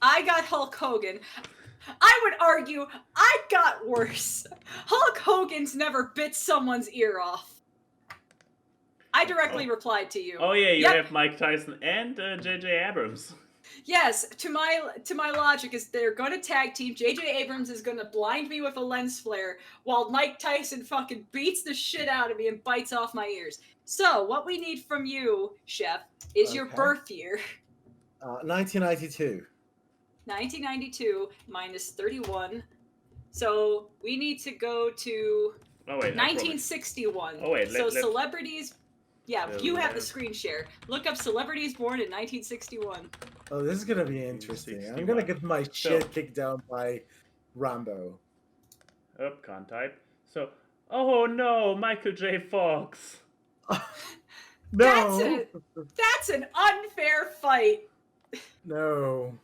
I got Hulk Hogan. I would argue I got worse. Hulk Hogan's never bit someone's ear off. I directly replied to you. Oh yeah, you Yep. have Mike Tyson and J.J. Abrams. Yes, to my logic is they're gonna tag team. J.J. Abrams is gonna blind me with a lens flare while Mike Tyson fucking beats the shit out of me and bites off my ears. So, what we need from you, Chef, is your Okay. birth year. 1992. 1992 minus 31. So, we need to go to Oh wait, 1961. Oh, wait, so let- celebrities. Yeah, you have the screen share. Look up celebrities born in 1961. Oh, this is gonna be interesting. I'm 61. gonna get my shit So- kicked down by Rambo. Oh, can't type. So, oh no, Michael J. Fox. No. That's an unfair fight. No.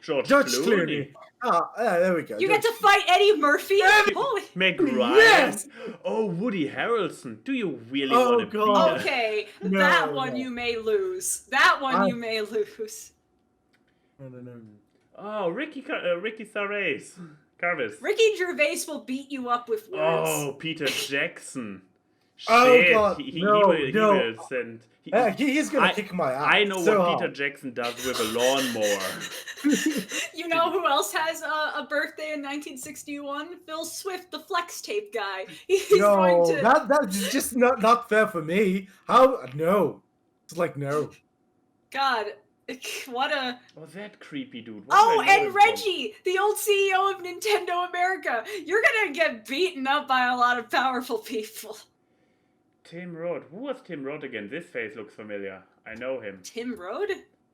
George Judge Clooney. Clooney. There we go. You get to Judge- fight Eddie Murphy. Holy. Meg Ryan. Yes! Oh, Woody Harrelson. Do you really Oh, want to God. be Okay, No, that one no. you may lose. That one you may lose. No. Oh, Ricky Gervais. Ricky Gervais will beat you up with words. Oh, Peter Jackson. Oh, Shit, God, he no, will send. He's gonna kick my ass. I know so what hard. Peter Jackson does with a lawnmower. You know who else has a birthday in 1961? Phil Swift, the flex tape guy. He's No, going to. that's just not fair for me. How? No. It's like no. God, what a. Oh, that creepy dude. What Oh, do I know and him Reggie, the old CEO of Nintendo America. You're gonna get beaten up by a lot of powerful people. from? Tim Roth. Who was Tim Roth again? This face looks familiar. I know him. Tim Roth?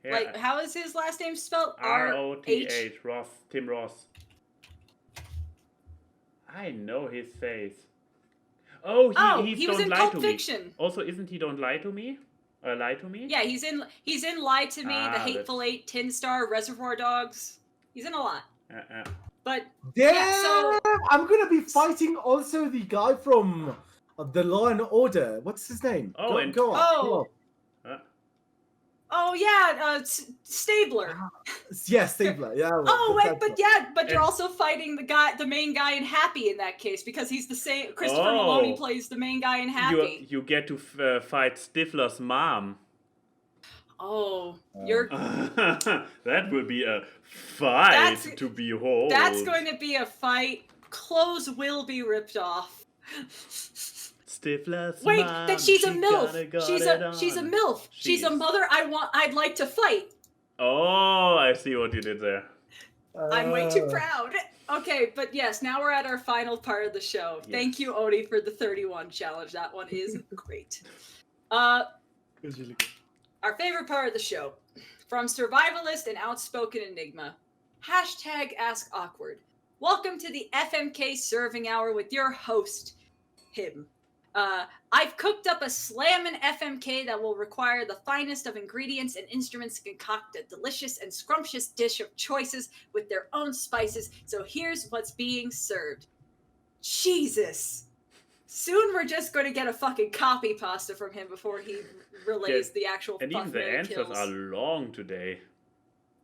Yeah. Like, how is his last name spelled? R-O-T-H. Roth. Tim Roth. I know his face. Oh, he was Don't in Lie Pulp to Fiction. Me. Also, isn't he Don't Lie to Me? Lie to Me? Yeah, he's in Lie to Me, The Ah, Hateful Eight, Tin Star, Reservoir Dogs. He's in a lot. But Damn! yeah, so I'm gonna be fighting also the guy from the Law and Order. What's his name? Oh, go and- on. Oh. Go on. Oh yeah, Stabler. Yeah, Stabler. Yeah. Oh wait, but you're And- also fighting the main guy in Happy in that case because he's the same. Christopher Oh. Maloney plays the main guy in Happy. You get to fight Stifler's mom. Oh, you're. That will be a fight to behold. That's going to be a fight. Clothes will be ripped off. Stifler's Wait, mom, that she's a she MILF. kinda got She's it a on. MILF. She's a mother. I'd like to fight. Oh, I see what you did there. I'm way too proud. Okay, but yes, now we're at our final part of the show. Yes. Thank you, Odie, for the 31 challenge. That one is great. It was really good. Our favorite part of the show. From survivalist and outspoken enigma. #AskAwkward. Welcome to the FMK Serving Hour with your host, him. I've cooked up a slammin' FMK that will require the finest of ingredients and instruments to concoct a delicious and scrumptious dish of choices with their own spices. So here's what's being served. Jesus. Soon we're just going to get a fucking copy pasta from him before he relays the actual And even the answers are long today.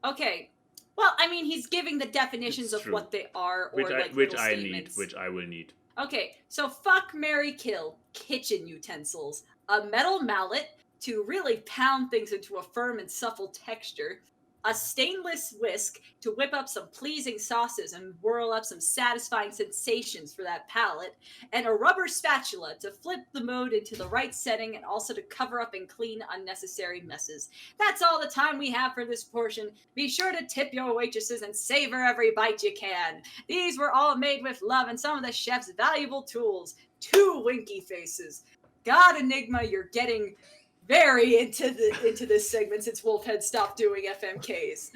Okay. Well, I mean, he's giving the definitions It's of true. what they are, or Which little I statements. need. Which I will need. Okay, so fuck, marry, kill. Kitchen utensils. A metal mallet to really pound things into a firm and supple texture. A stainless whisk to whip up some pleasing sauces and whirl up some satisfying sensations for that palate. And a rubber spatula to flip the mode into the right setting and also to cover up and clean unnecessary messes. That's all the time we have for this portion. Be sure to tip your waitresses and savor every bite you can. These were all made with love and some of the chef's valuable tools. 2 winky faces. God, Enigma, you're getting very into this segment since Wolfhead stopped doing FMKs.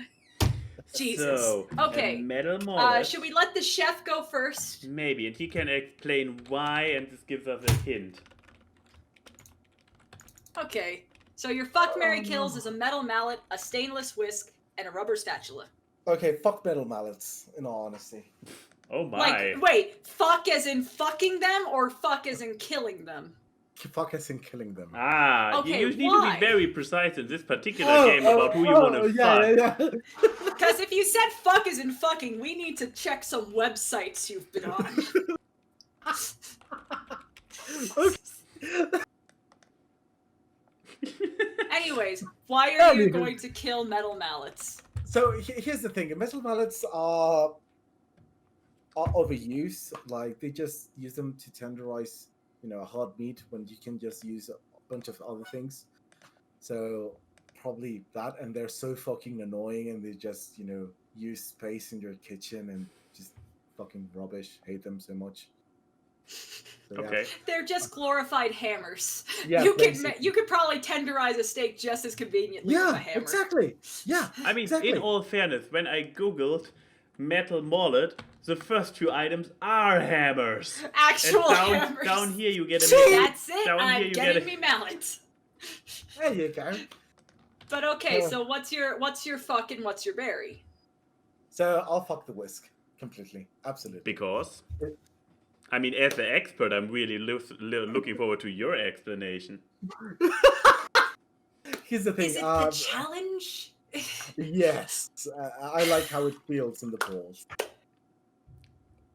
Jesus. So, okay. Metal mallet. Should we let the chef go first? Maybe, and he can explain why, and this gives us a hint. Okay. So your fuck, marry, kills is a metal mallet, a stainless whisk, and a rubber spatula. Okay, fuck metal mallets, in all honesty. Oh my. Like, wait, fuck as in fucking them, or fuck as in killing them? Fuck us in killing them. Ah, Okay, you need why? to be very precise in this particular game about who you want to fuck. Yeah. Because if you said fuck as in fucking, we need to check some websites you've been on. Anyways, why are you going to kill metal mallets? So here's the thing: metal mallets are overused. Like they just use them to tenderize, hard meat when you can just use a bunch of other things. So probably that, and they're so fucking annoying, and they just use space in your kitchen and just fucking rubbish. Hate them so much. So, yeah. Okay. They're just glorified hammers. Yeah, you could probably tenderize a steak just as conveniently with a hammer. Exactly. Yeah. I mean, exactly. in all fairness, when I googled metal mallet, the first 2 items are hammers. Actual and hammers. down here you get a That's it. Down here I'm you getting get me mallet. There you go. But okay, so what's your fuck and what's your berry? So I'll fuck the whisk completely, absolutely. Because, I mean, as the expert, I'm really looking forward to your explanation. Here's the thing. Is it the challenge? Yes, I like how it feels in the balls.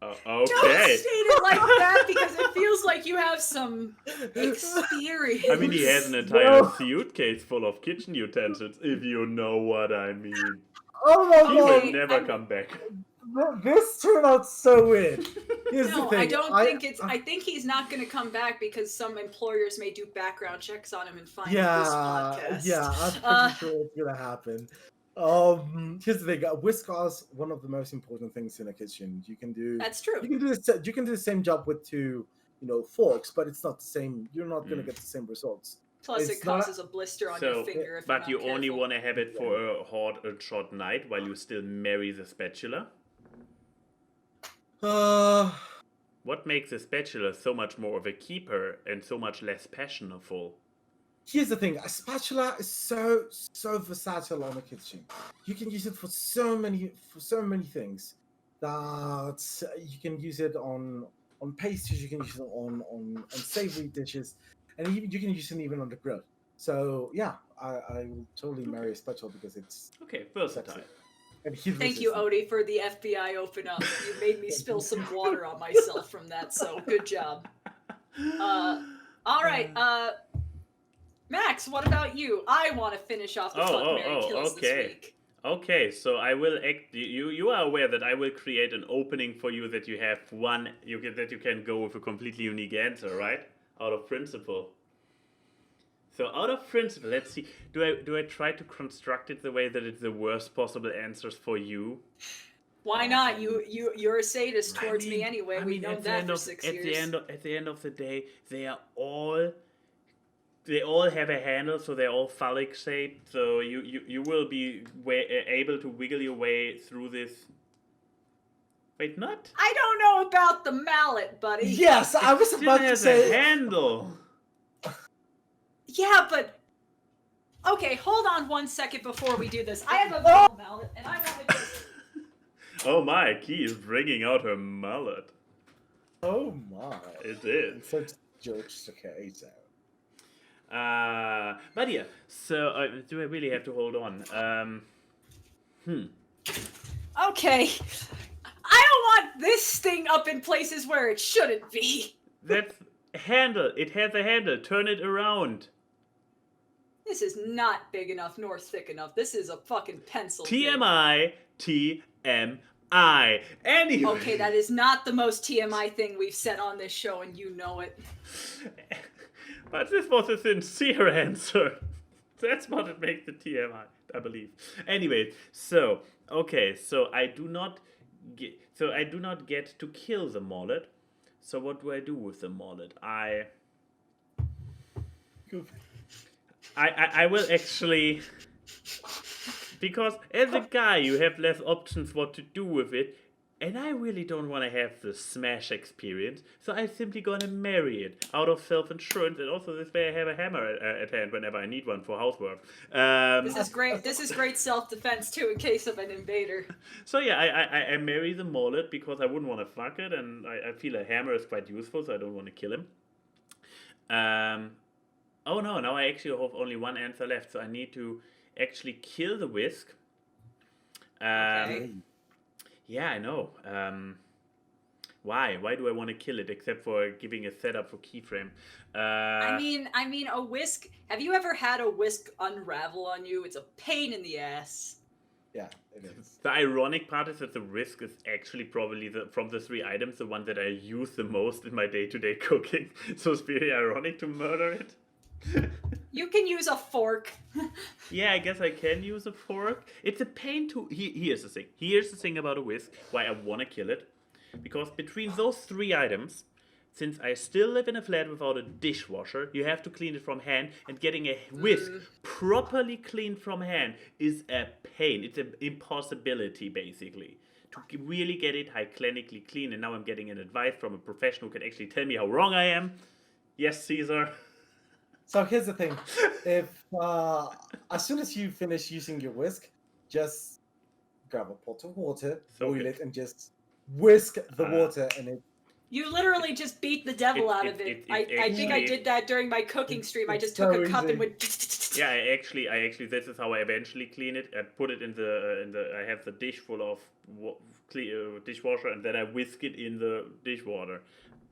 Okay. Don't state it like that because it feels like you have some experience. I mean, he has an entire suitcase full of kitchen utensils, if you know what I mean. Oh my He god! will never come back. This turned out so weird. Here's the No, thing. I don't think it's. I think he's not going to come back because some employers may do background checks on him and find this podcast. Yeah, I'm pretty sure it's gonna happen. Here's the thing. Whisk is one of the most important things in a kitchen. You can do. That's true. You can do the same job with 2, forks, but it's not the same. You're not gonna get the same results. Plus, It's it causes a blister on your finger. If but you're you not only careful. want to have it for a hot and short night while you still marry the spatula? What makes a spatula so much more of a keeper and so much less passionful? Here's the thing: a spatula is so versatile on a kitchen. You can use it for so many things. That you can use it on pastries. You can use it on savory dishes, and even you can use it even on the grill. So yeah, I will totally marry a spatula because it's versatile. sexy. And heat Thank you, resistant. Odie, for the FBI open up. You made me spill some water on myself from that, so good job. All right, Max, what about you? I want to finish off the Fuck, Marry, Kills this week. Okay, so I will act. You are aware that I will create an opening for you that you have that you can go with a completely unique answer, right? Out of principle. So out of principle, let's see. Do I try to construct it the way that it's the worst possible answers for you? Why not? You're a sadist towards me anyway. We've known that for 6 years. At the end of the day, they all have a handle, so they're all phallic shaped. So you will be able to wiggle your way through this. Wait, not? I don't know about the mallet, buddy. Yes, I was about to say a handle. Yeah, but okay, hold on 1 second before we do this. I have a metal mallet, and I want to just. Oh my, Key is bringing out her mallet. Oh my! It is. Such jokes, okay, so. But yeah, so do I really have to hold on? Okay. I don't want this thing up in places where it shouldn't be. That's handle. It has a handle. Turn it around. This is not big enough nor thick enough. This is a fucking pencil. TMI. TMI. Anyway. Okay, that is not the most TMI thing we've said on this show, and you know it. But this was a sincere answer. That's what it makes the TMI, I believe. Anyway, so I do not get to kill the mullet. So what do I do with the mullet? I will actually, because as a guy you have less options what to do with it. And I really don't want to have the smash experience, so I'm simply gonna marry it out of self-insurance, and also this way I have a hammer at hand whenever I need one for housework. This is great. This is great self-defense too, in case of an invader. So yeah, I marry the mullet because I wouldn't want to fuck it, and I feel a hammer is quite useful, so I don't want to kill him. Oh no! Now I actually have only one answer left, so I need to actually kill the whisk. Okay. Yeah, I know. Why? Why do I want to kill it except for giving a setup for Keyframe? I mean, a whisk. Have you ever had a whisk unravel on you? It's a pain in the ass. Yeah, it is. The ironic part is that the whisk is actually probably from the 3 items the one that I use the most in my day-to-day cooking. So it's very ironic to murder it. You can use a fork. Yeah, I guess I can use a fork. It's a pain to... Here's the thing. Here's the thing about a whisk, why I want to kill it. Because between those 3 items, since I still live in a flat without a dishwasher, you have to clean it from hand, and getting a whisk properly cleaned from hand is a pain. It's an impossibility, basically. To really get it hygienically clean, and now I'm getting an advice from a professional who can actually tell me how wrong I am. Yes, Caesar. So here's the thing: if as soon as you finish using your whisk, just grab a pot of water, boil it, and just whisk the water in it. You literally just beat the devil out of it. I think I did that during my cooking stream. I just took a cup and went. Yeah, I actually this is how I eventually clean it. I put it in the I have the dish full of dishwasher, and then I whisk it in the dishwater.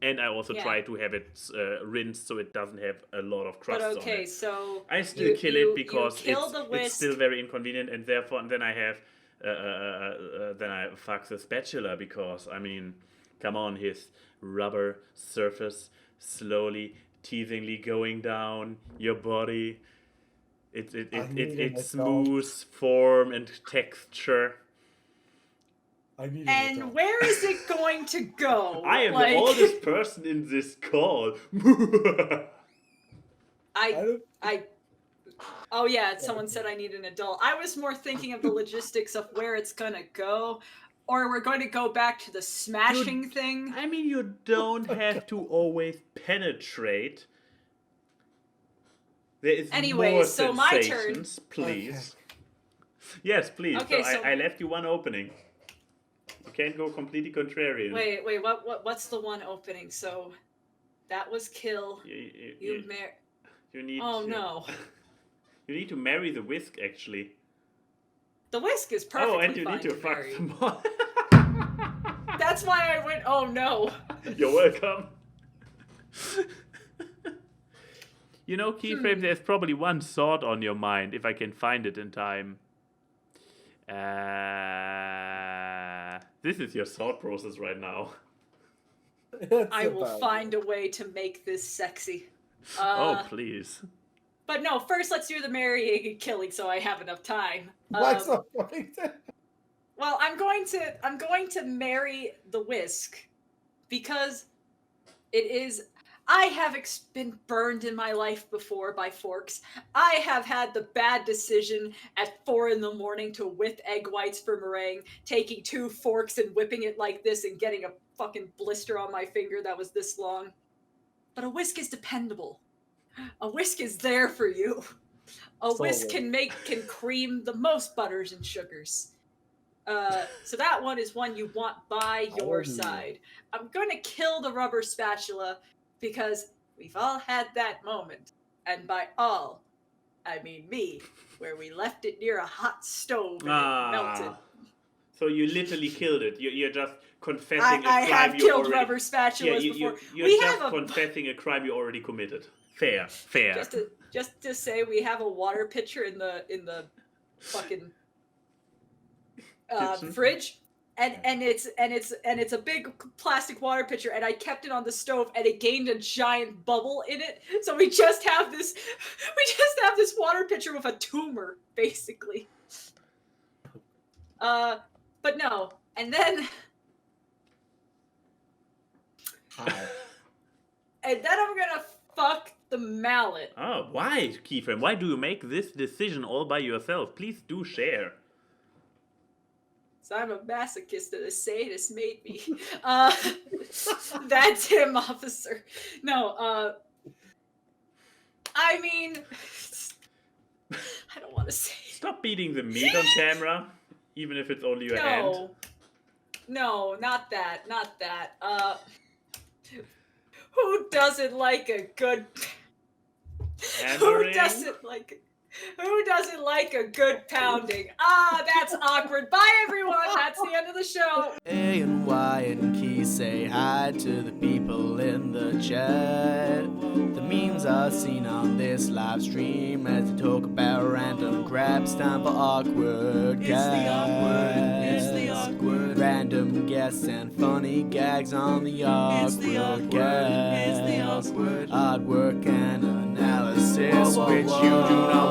And I also try to have it rinsed so it doesn't have a lot of crust on it. But okay, so I still kill it because it's still very inconvenient, and therefore then I have then I fuck the spatula because I mean, come on, his rubber surface slowly, teasingly going down your body. It's smooth form and texture. And where is it going to go? I am the oldest person in this call. Oh yeah, someone said I need an adult. I was more thinking of the logistics of where it's gonna go. or we're going to go back to the smashing thing. I mean, you don't have to always penetrate. There is Anyways, more so my turn. sensations, please. Okay. Yes, please. Okay, so I left you one opening. You can't go completely contrarian. Wait, what's the one opening? So that was kill. You need. Oh no. You need to marry the whisk, actually. The whisk is perfectly Oh, and you fine need to fuck marry. some more. That's why I went, oh no. You're welcome. You know, Keyframe, there's probably one thought on your mind, if I can find it in time. This is your thought process right now. I will find a way to make this sexy. Oh, please. But no, first let's do the marrying and killing so I have enough time. What's the point? Well, I'm going to marry the whisk because it is. I have been burned in my life before by forks. I have had the bad decision at 4 a.m. to whip egg whites for meringue, taking 2 forks and whipping it like this and getting a fucking blister on my finger that was this long. But a whisk is dependable. A whisk is there for you. A whisk can cream the most butters and sugars. So that one is one you want by your side. I'm going to kill the rubber spatula because we've all had that moment. And by all, I mean me, where we left it near a hot stove and it melted. So you literally killed it. You're just confessing a crime I have you killed already... rubber spatulas before. You're just confessing a crime you already committed. Fair. Just to say, we have a water pitcher in the fucking fridge, and it's a big plastic water pitcher, and I kept it on the stove, and it gained a giant bubble in it. So we just have this water pitcher with a tumor, basically. But no, and then. And then I'm gonna fuck the mallet. Oh, why, Keyframe? Why do you make this decision all by yourself? Please do share. So I'm a masochist and a sadist made me. That's him, officer. No, I mean, I don't want to say. Stop beating the meat on camera, even if it's only your hand. No, not that. Who doesn't like a good... Hammering? Who doesn't like a good pounding? That's awkward. Bye, everyone. That's the end of the show. A and Y and Key say hi to the people in the chat. The memes are seen on this live stream as they talk about random crap. It's time for awkward guys. It's the awkward. Random guests and funny gags on the awkward guys. Artwork and analysis, which you do not